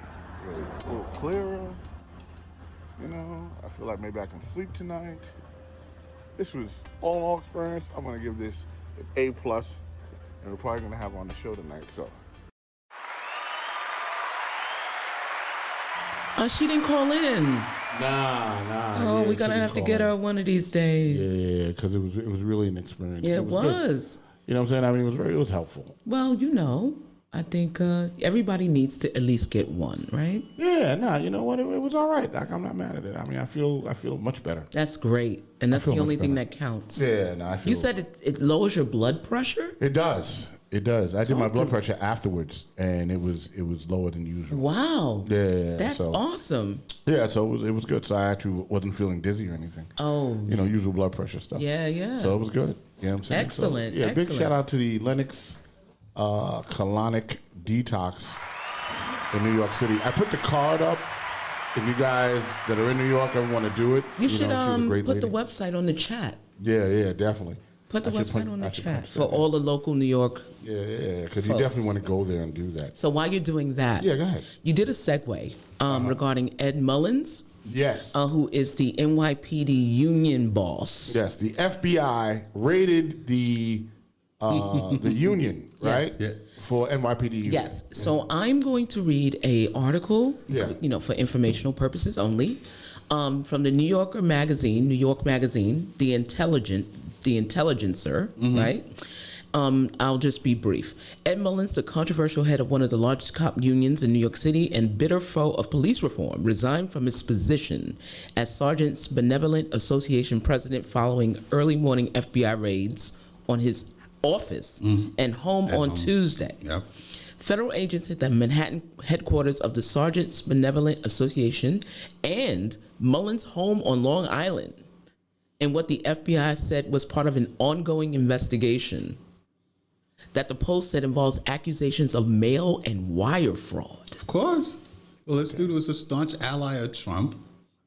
a little clearer, I feel like maybe I can sleep tonight. This was all in all experience. I'm gonna give this an A+, and we're probably gonna have her on the show tonight, so. She didn't call in. Nah. Oh, yeah, we're gonna she have to didn't get call her one of these days. Yeah, because it was really an experience. Yeah, it good. was. You know what I'm saying? it was helpful. Well, I think everybody needs to at least get one, right? Yeah, you know what? It was all right. Like, I'm not mad at it. I feel much better. That's great, and that's the feel only much thing better. that counts. Yeah, I feel. You said it lowers your blood pressure? It does. I did my blood pressure afterwards, and it was lower than usual. Wow. Yeah, That's awesome. Yeah, so it was good. So I actually wasn't feeling dizzy or anything. Oh. Usual blood pressure stuff. Yeah. So it was good. You know what I'm saying? Excellent. So, yeah, excellent. big shout out to the Lennox Colonic Detox in New York City. I put the card up. If you guys that are in New York ever want to do it, You should she was a great put lady. the website on the chat. Yeah, definitely. Put the I should website on the I should chat punch for that. all the local New York. Yeah, because you folks. definitely want to go there and do that. So while you're doing that, Yeah, go ahead. You did a segue regarding Ed Mullins, Yes. who is the NYPD union boss. Yes, the FBI raided the union, right? Yes. Yeah. For NYPD union. Yes. So I'm going to read a article, Yeah. for informational purposes only, from the New York Magazine, the Intelligencer, right? I'll just be brief. Ed Mullins, the controversial head of one of the largest cop unions in New York City and bitter foe of police reform, resigned from his position as Sergeants Benevolent Association president following early morning FBI raids on his office and home on Tuesday. Yep. Federal agents hit the Manhattan headquarters of the Sergeants Benevolent Association and Mullins' home on Long Island, and what the FBI said was part of an ongoing investigation that the Post said involves accusations of mail and wire fraud. Of course. Well, this dude was a staunch ally of Trump,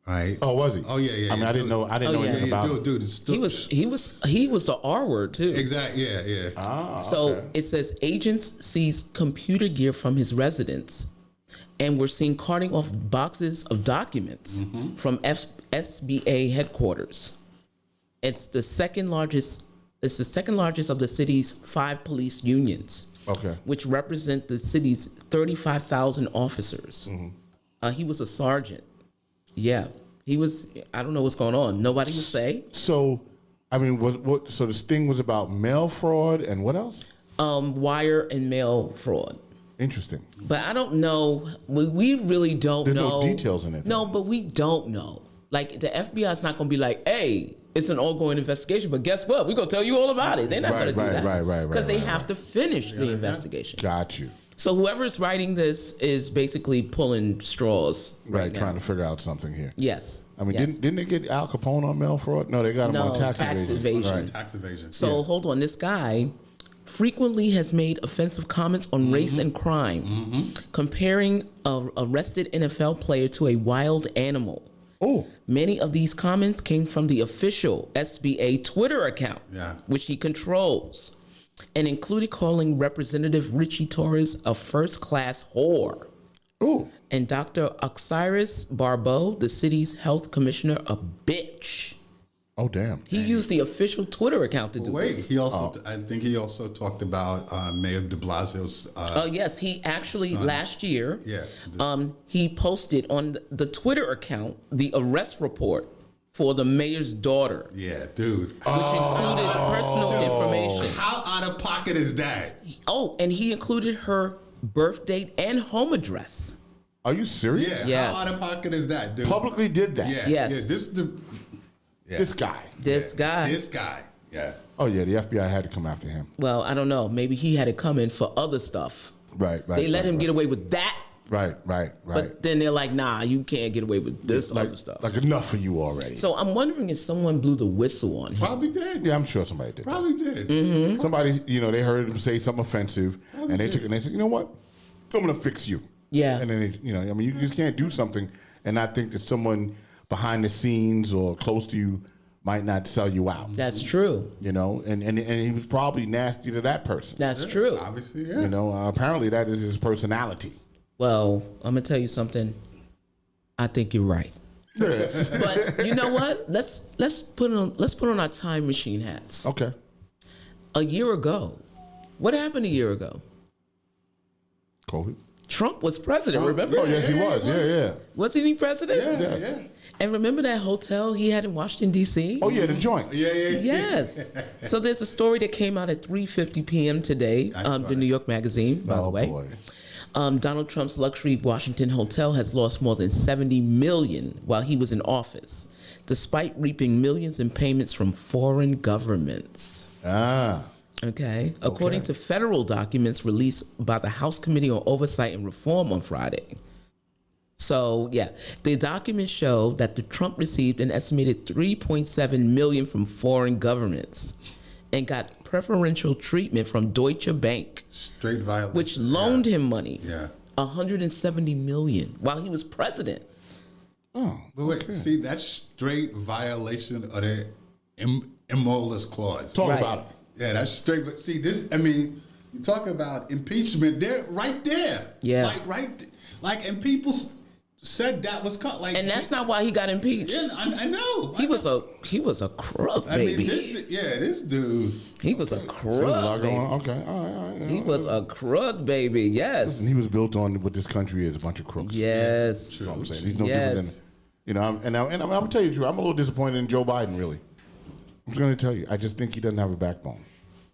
right? Oh, was he? Oh, yeah. I mean, I didn't know anything about him. Dude, He was the R word too. Exactly. Yeah. Ah, So okay. it says agents seized computer gear from his residence, and we're seeing carting off boxes of documents from SBA headquarters. It's the second largest. It's the second largest of the city's 5 police unions, Okay. which represent the city's 35,000 officers. He was a sergeant. Yeah, he was. I don't know what's going on. Nobody would say. So, I mean, so the sting was about mail fraud and what else? Wire and mail fraud. Interesting. But I don't know. We really don't There's know. no details in it, though. No, but we don't know. Like, the FBI is not going to be like, hey, it's an ongoing investigation, but guess what? We're going to tell you all about it. They're not going to do that. Right. Because they have to finish the investigation. Got you. So whoever's writing this is basically pulling straws. Right, now. trying to figure out something here. Yes. I mean, yes. didn't they get Al Capone on mail fraud? No, they got him No, on tax tax evasion. evasion. Right. Tax evasion. So hold on, this guy frequently has made offensive comments on race and crime, comparing a arrested NFL player to a wild animal. Oh, Many of these comments came from the official SBA Twitter account, which he controls, and included calling Representative Richie Torres a first-class whore. oh, And Dr. Osiris Barbeau, the city's health commissioner, a bitch. oh, damn. He used the official Twitter account to do Wait, this. he also, I think he also talked about Mayor de Blasio's. Oh yes, he actually last year, Yeah. he posted on the Twitter account the arrest report for the mayor's daughter, Yeah, dude. which included personal information. How out of pocket is that? Oh, and he included her birth date and home address. Are you serious? Yeah. Yes. How out of pocket is that, dude? Publicly did that. Yeah. Yes. Yeah. This is the. Yeah. This guy. This guy. This guy. Yeah. Oh, yeah, the FBI had to come after him. Well, I don't know. Maybe he had it coming for other stuff. Right. They let him get away with that, Right. but then they're like, nah, you can't get away with this like, other stuff. Like enough for you already. So I'm wondering if someone blew the whistle on him. Probably did. Yeah, I'm sure somebody did. Probably did. Mm-hmm. Somebody, they heard him say something offensive, and they took it and they said, you know what? I'm gonna fix you. Yeah. And then you just can't do something and not think that someone behind the scenes or close to you might not sell you out. That's true. And he was probably nasty to that person. That's true. Obviously, yeah. Apparently that is his personality. Well, I'm gonna tell you something. I think you're right. But you know what? Let's put on our time machine hats. Okay. A year ago, what happened a year ago? COVID. Trump was president. Remember? Oh yes, he was. Yeah. Wasn't he president? Yes. And remember that hotel he had in Washington D.C.? Oh yeah, the joint. Yeah. Yes. So there's a story that came out at 3:50 p.m. today, the New York Magazine, by the way. Boy. Donald Trump's luxury Washington hotel has lost more than $70 million while he was in office, despite reaping millions in payments from foreign governments. Okay. According to federal documents released by the House Committee on Oversight and Reform on Friday. So, yeah, the documents show that the Trump received an estimated $3.7 million from foreign governments and got preferential treatment from Deutsche Bank, Straight violence. which loaned him money, Yeah. $170 million, while he was president. Oh. But wait, see, that's straight violation of the immolus clause. Talk Right. about it. Yeah, that's straight. But see, you talk about impeachment. They're right there. Yeah. Like, and people said that was cut. Like, And that's not why he got impeached. Yeah, I know. He was a crook, I mean, baby. this dude. He was a So there's a crook, lot going baby. on. Okay. All right. He was a crook, baby. Yes. He was built on what this country is, a bunch of crooks. Yes. That's what I'm saying. He's no Yes. different than, I'm gonna tell you the truth. I'm a little disappointed in Joe Biden, really. I'm just gonna tell you. I just think he doesn't have a backbone.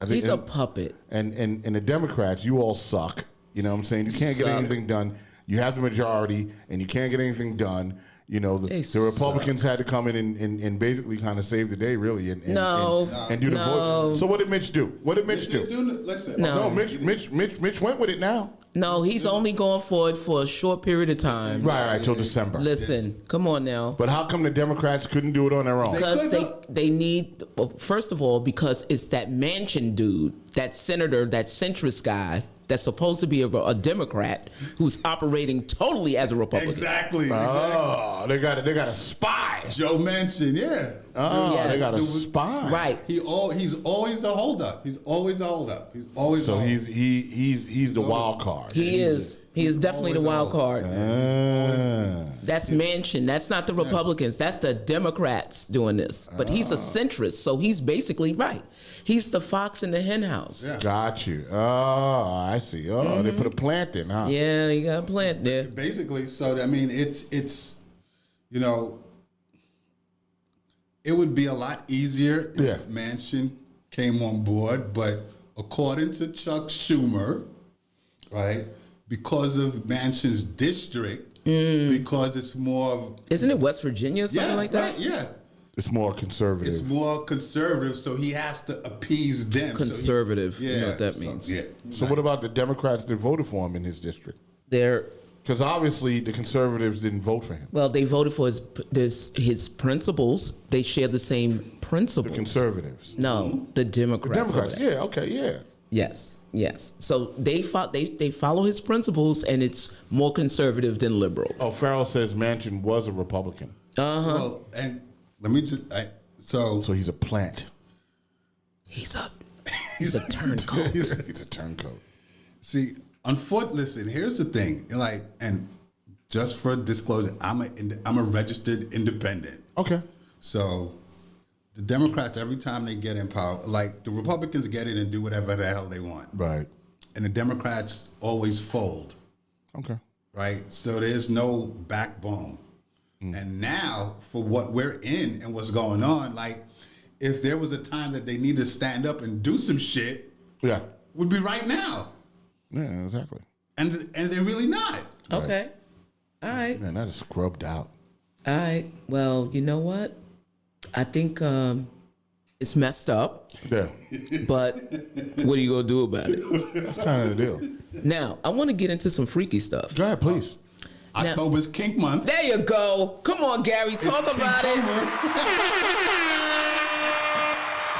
I think, He's a puppet. And the Democrats, you all suck. You know what I'm saying? You can't get Suck. anything done. you have the majority and you can't get anything done. You know, the Republicans had to come in and basically kind of save the day, really, and do the vote. So what did Mitch do? Listen, No, Mitch went with it now. No, he's only going for it for a short period of time. Right, till December. Listen, come on now. But how come the Democrats couldn't do it on their own? Because they need, well, first of all, because it's that Manchin dude, that senator, that centrist guy that's supposed to be a Democrat who's operating totally as a Republican. Exactly. Oh, they got a spy. Joe Manchin, yeah. Oh, Yes. they got a spy. Right. He's always the holdup. He's always the holdup. He's always. So the holdup. he's the wild card. He is definitely the wild card. That's Manchin. That's not the Republicans. That's the Democrats doing this. But he's a centrist, so he's basically right. He's the fox in the hen house. Yeah. Got you. Oh, I see. Oh, they put a plant in, huh? Yeah, you got a plant there. Basically, so I mean, it's you know, it would be a lot easier if Manchin came on board, but according to Chuck Schumer, right, because of Manchin's district, because it's more of, Isn't it West Virginia or something like that? Right, yeah. It's more conservative. It's more conservative, so he has to appease them. Conservative. So You know what that means. Yeah. So what about the Democrats that voted for him in his district? They're Because obviously the conservatives didn't vote for him. Well, they voted for his principles. They share the same principles. The conservatives. No, the Democrats. Democrats. Yeah. Okay. Yeah. Yes. So they follow his principles, and it's more conservative than liberal. Oh, Farrell says Manchin was a Republican. Well, and let me just so he's a plant. He's a turncoat. He's a turncoat. see. Listen, here's the thing. Like, and just for disclosure, I'm a registered independent. Okay. So the Democrats, every time they get in power, like the Republicans get in and do whatever the hell they want. Right. And the Democrats always fold. Okay. Right? So there's no backbone. And now for what we're in and what's going on, like if there was a time that they need to stand up and do some shit, Yeah. would be right now. Yeah. Exactly. And they're really not. Okay. All right. Man, that is scrubbed out. All right. Well, you know what? I think it's messed up, Yeah. but what are you gonna do about it? That's kind of the deal. Now, I want to get into some freaky stuff. Go ahead, please. October's kink month. There you go. Come on, Gary, talk about it.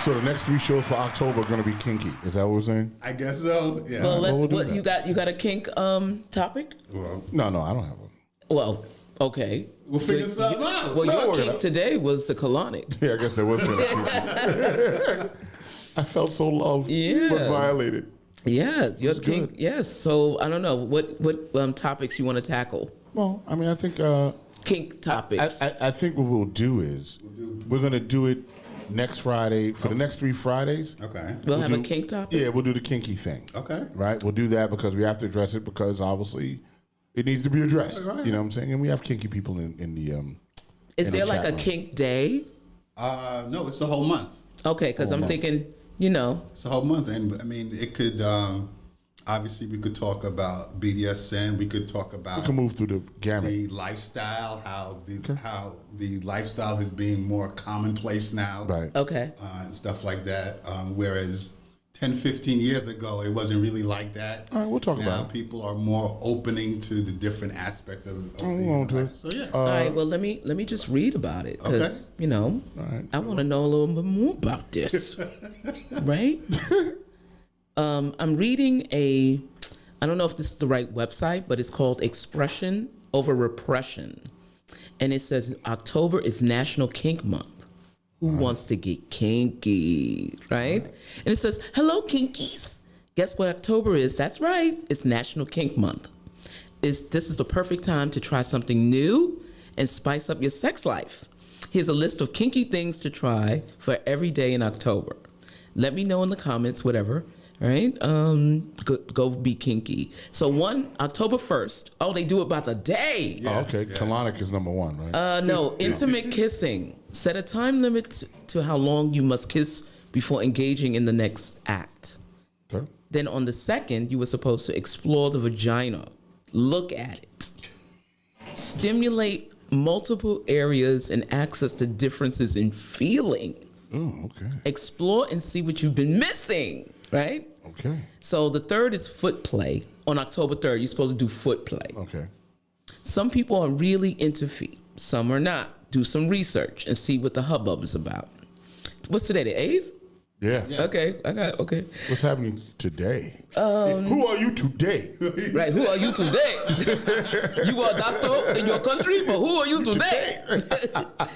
So the next 3 shows for October are going to be kinky. Is that what we're saying? I guess so. Yeah. Well, we'll do that. you got a kink topic? Well, No, I don't have one. Well, okay. we'll figure something out. Well, No, your we're kink gonna- today was the colonic. Yeah, I guess there was kind of kinky. I felt so loved, Yeah. but violated. Yes, your was kink. good. Yes. So I don't know what topics you want to tackle. Well, I mean, I think Kink topics. I think what we'll do is we're going to do it next Friday for the next 3 Fridays. Okay. we'll have a do- kink topic. Yeah, we'll do the kinky thing. Okay. Right? We'll do that because we have to address it because obviously it needs to be addressed. Right. You know what I'm saying? And we have kinky people in the Is in the there like chat a room. kink day? No, it's the whole month. Okay, because I'm month. thinking, you know, It's the whole month, and I mean, it could. Obviously, we could talk about BDSM. We could talk about We can move through the gamut. the lifestyle, how the lifestyle is being more commonplace now, Right. okay. and stuff like that. Whereas 10, 15 years ago, it wasn't really like that. All right, we'll talk now about it. people are more opening to the different aspects of we'll being go into alive. it. So yeah. All right. Well, let me just read about it because you know I want to know a little bit more about this, right? I'm reading I don't know if this is the right website, but it's called Expression Over Repression, and it says October is National Kink Month. Who wants to get kinky, right? And it says, "Hello, kinkies. Guess what October is? That's right. It's National Kink Month. This is the perfect time to try something new and spice up your sex life. Here's a list of kinky things to try for every day in October. Let me know in the comments, whatever. All right, go be kinky. So October 1st. Oh, they do it by the day. Oh, okay. Colonic is number 1, right? No, intimate kissing. Set a time limit to how long you must kiss before engaging in the next act. Okay. Then on the 2nd, you were supposed to explore the vagina. Look at it. Stimulate multiple areas and access to differences in feeling. Oh, okay. Explore and see what you've been missing, right? Okay. So the third is foot play. On October 3rd, you're supposed to do foot play. Okay. Some people are really into feet. Some are not. Do some research and see what the hubbub is about. What's today, the 8th? Yeah. Okay, I got it. Okay. What's happening today? Who are you today? Right, who are you today? You are a doctor in your country, but who are you today?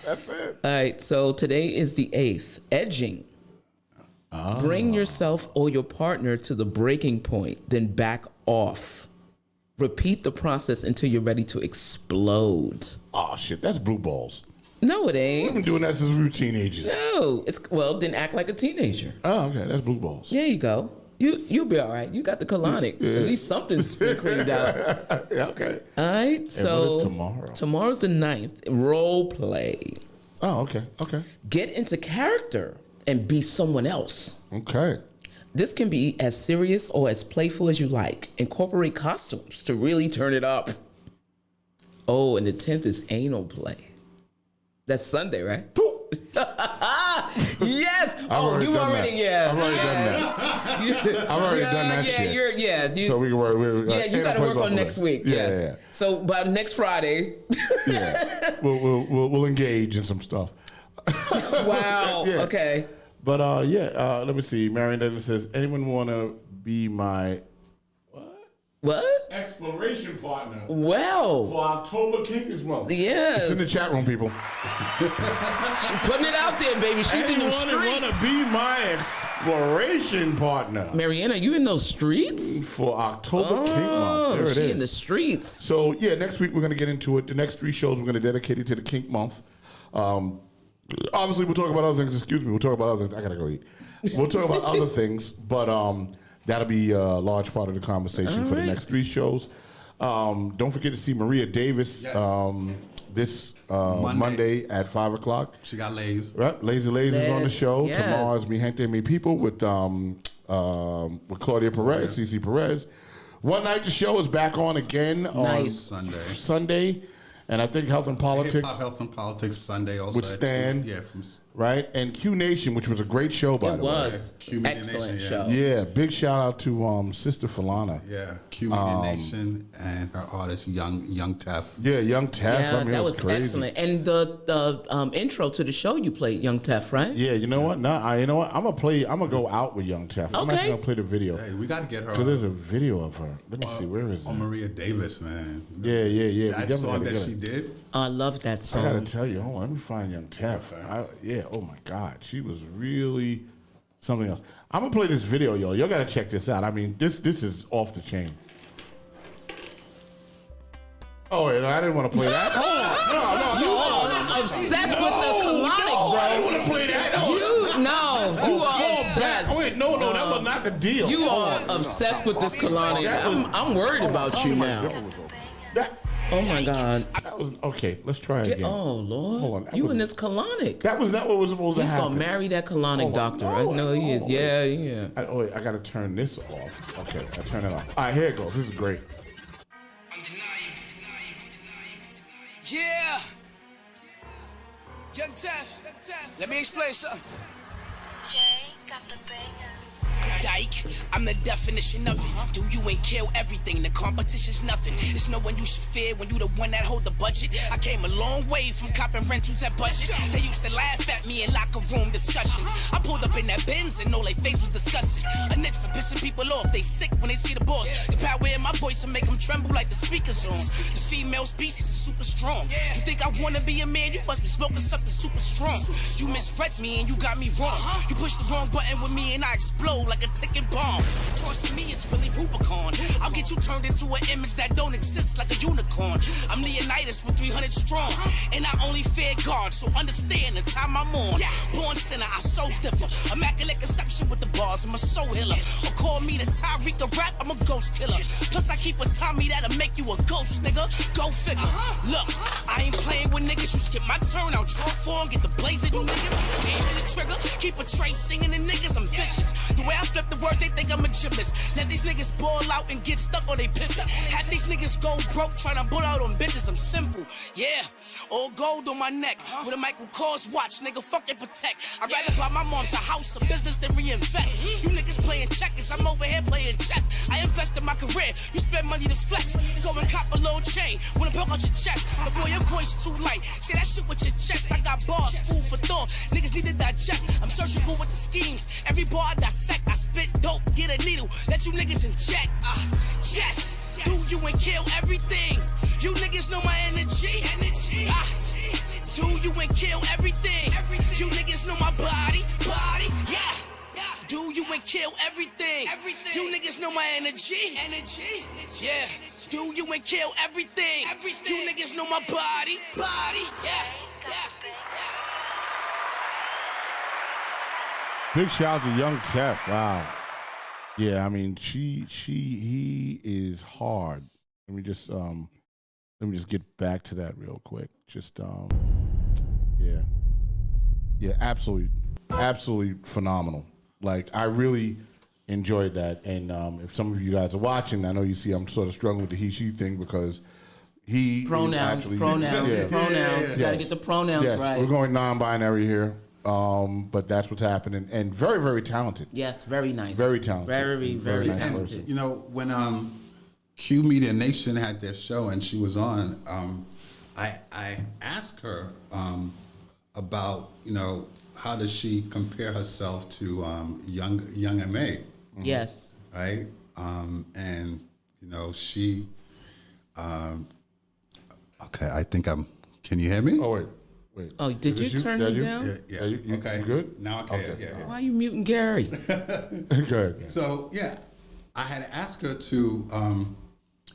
That's it. All right, so today is the 8th. Edging. Bring yourself or your partner to the breaking point, then back off. Repeat the process until you're ready to explode. Oh, shit. That's blue balls. No, it We've ain't. been doing that since we were teenagers. No, then act like a teenager. Oh, okay. That's blue balls. There you go. You'll be all right. You got the colonic. Yeah. At least something's been cleaned out. Yeah, okay. All right. what So is tomorrow? Tomorrow's the 9th. Role play. Oh, okay. Okay. Get into character and be someone else. Okay. This can be as serious or as playful as you like. Incorporate costumes to really turn it up. Oh, and the 10th is anal play. That's Sunday, right? Yes. already You done already, that. yeah. I've already done that. I've already done that shit. So we can work. you got to work on next week. Yeah. So by next Friday. Yeah. We'll engage in some stuff. Wow. Yeah. Okay. But let me see. Marion Dennis says, anyone want to be my What? exploration partner Well. for October Kinkers Month? Yes. It's in the chat room, people. She's putting it out there, baby. She's in the Anyone streets. want to be my exploration partner Mariana, you in those streets? for October Kink Month? There it she is. in the streets. So next week we're going to get into it. The next 3 shows we're going to dedicate it to the Kink Month. Obviously, we'll talk about other things. Excuse me. We'll talk about other things. I gotta go eat. We'll talk about other things, but that'll be a large part of the conversation for the next 3 shows. Don't forget to see Maria Davis this Monday at 5 o'clock. She got Lays. Right, Lazy Lays is on the show. Yes. Tomorrow is Mi Gente Mi People with Claudia Perez, CC Perez. One night the show is back on again on Sunday. And I think Health and Politics. Hip-hop, Health and Politics Sunday also. With Stan. Right? And Q Nation, which was a great show, by the way. It was. Excellent show. Yeah, big shout out to Sister Falana. Yeah, Q Media Nation and her artist, Young Tef. Yeah, Young Tef. Yeah, I mean, that it was was crazy. excellent. And the intro to the show, you played Young Tef, right? Yeah, you know what? You know what? I'm gonna go out with Young Tef. I'm actually gonna play the video. Hey, we gotta get her. Because there's a video of her. Let me see. Where is it? Oh, Maria Davis, man. Yeah. That song that she did. I love that song. I gotta tell you, hold on, let me find Young Tef. Oh my God, she was really something else. I'm gonna play this video, y'all. Y'all gotta check this out. I mean, this is off the chain. Oh, I didn't want to play that. No. You are obsessed with the colonic, bro. I didn't want to play that. You are obsessed. Wait, no, that was not the deal. You are obsessed with this colonic. I'm worried about you now. Oh my God. That was okay. Let's try it again. Oh Lord. Hold on. You in this colonic. That was not what was supposed to He's happen. gonna marry that colonic doctor. I know he is. Yeah. I gotta turn this off. Okay, I turn it off. All right, here it goes. This is great. Yeah. Young Tef. Let me explain something. Jay got the bangers. Dyke, I'm the definition of it. Do you ain't kill everything? The competition's nothing. There's no one you should fear when you the one that hold the budget. I came a long way from copping rentals at budget. They used to laugh at me in locker room discussions. I pulled up in that Benz and all they face was disgusted. A nigga for pissing people off. They sick when they see the boss. The power in my voice will make them tremble like the speakers on. The female species is super strong. You think I wanna be a man? You must be smoking something super strong. You misread me and you got me wrong. You pushed the wrong button with me and I explode like a ticking bomb. Trust me, it's really Rubicon. I'll get you turned into an image that don't exist like a unicorn. I'm Leonidas with 300 strong, and I only fear God, so understand the time I'm on. Born sinner, I so differ. Immaculate conception with the bars, I'm a soul healer. Or call me the Tyreek of rap, I'm a ghost killer. Plus I keep a Tommy that'll make you a ghost, nigga. Go figure. Look, I ain't playing with niggas niggas. You skip my turn, I'll draw for and get the blazing. You niggas, aim in the trigger, keep a trace singing. The niggas, I'm vicious. The way I flip the word, they think I'm a gymnast. Let these niggas ball out and get stuck or they pissed. Have these niggas go broke trying to pull out on bitches. I'm simple, yeah. All gold on my neck with a Michael Kors watch, nigga. Fuck and protect. I'd rather buy my mom's a house, a business than reinvest. You niggas playing checkers, I'm over here playing chess. I invest in my career, you spend money to flex. Go and cop a little chain, wanna poke out your chest. But boy, your voice too light. Say that shit with your chest. I got bars, food for thought. Niggas need to digest. I'm surgical with the schemes. Every bar I dissect, I spit dope, get a needle, let you niggas inject. Yes. Do you and kill everything. You niggas know my energy. Do you and kill everything. You niggas know my body. Yeah. Do you and kill everything. You niggas know my energy. Yeah. Do you and kill everything. You niggas know my body. Yeah. Big shout out to Young Tef. Wow. Yeah, I mean, he is hard. Let me just get back to that real quick. Just yeah, absolutely phenomenal. Like, I really enjoyed that. And if some of you guys are watching, I know you see I'm sort of struggling with the he/she thing because he pronouns. is actually, Pronouns. Yes. You got to get the pronouns right. We're going non-binary here. But that's what's happening, and very, very talented. Yes, very nice. Very talented. Very nice talented. person. You know, when Q Media Nation had their show and she was on, I asked her about, you know, how does she compare herself to young M.A.? Yes. Right? And, you know, she, okay, I think can you hear me? Oh, wait. Oh, did you turn me down? Yeah. You good? Now, okay. Yeah. Why are you muting Gary? Good. So, yeah, I had to ask her to,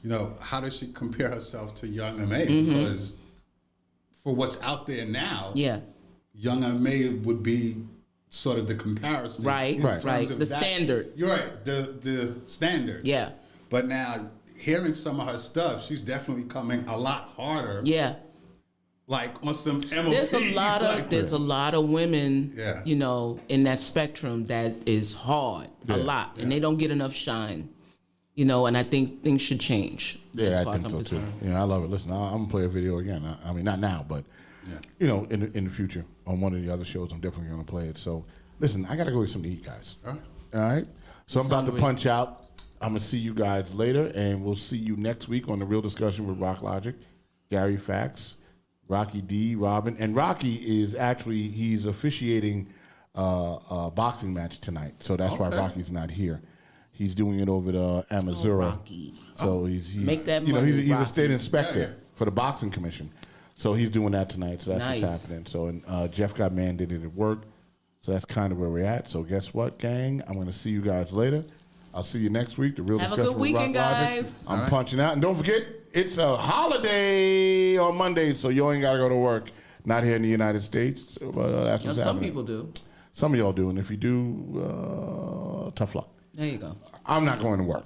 you know, how does she compare herself to young M.A.? Because for what's out there now, young M.A. would be sort of the comparison. Right. The standard. You're right, the standard. Yeah. But now, hearing some of her stuff, she's definitely coming a lot harder. Yeah. Like on some MOP. There's a lot of women, you know, in that spectrum that is hard, a lot, and they don't get enough shine, you know. And I think things should change. Yeah, I think so too. Yeah, I love it. Listen, I'm gonna play a video again. I mean, not now, but you know, in the future on one of the other shows, I'm definitely gonna play it. So, listen, I gotta go get something to eat, guys. All right. So I'm about to punch out. I'm gonna see you guys later, and we'll see you next week on The Real Discussion with Rock Logic, Gary Fax, Rocky D, Robin, and Rocky is actually, he's officiating a boxing match tonight, so that's why Rocky's not here. He's doing it over to Amazura. So he's make that you know, money, he's a Rocky. state inspector for the boxing commission. So he's doing that tonight. So that's what's happening. So and Jeff got mandated at work. So that's kind of where we're at. So guess what, gang? I'm going to see you guys later. I'll see you next week. The Real Have a Discussion good with weekend, Rock Logic. guys. I'm punching out. And don't forget, it's a holiday on Monday, so you ain't got to go to work. Not here in the United States, but that's what's happening. Some people do. Some of y'all do, and if you do, tough luck. There you go. I'm not going to work.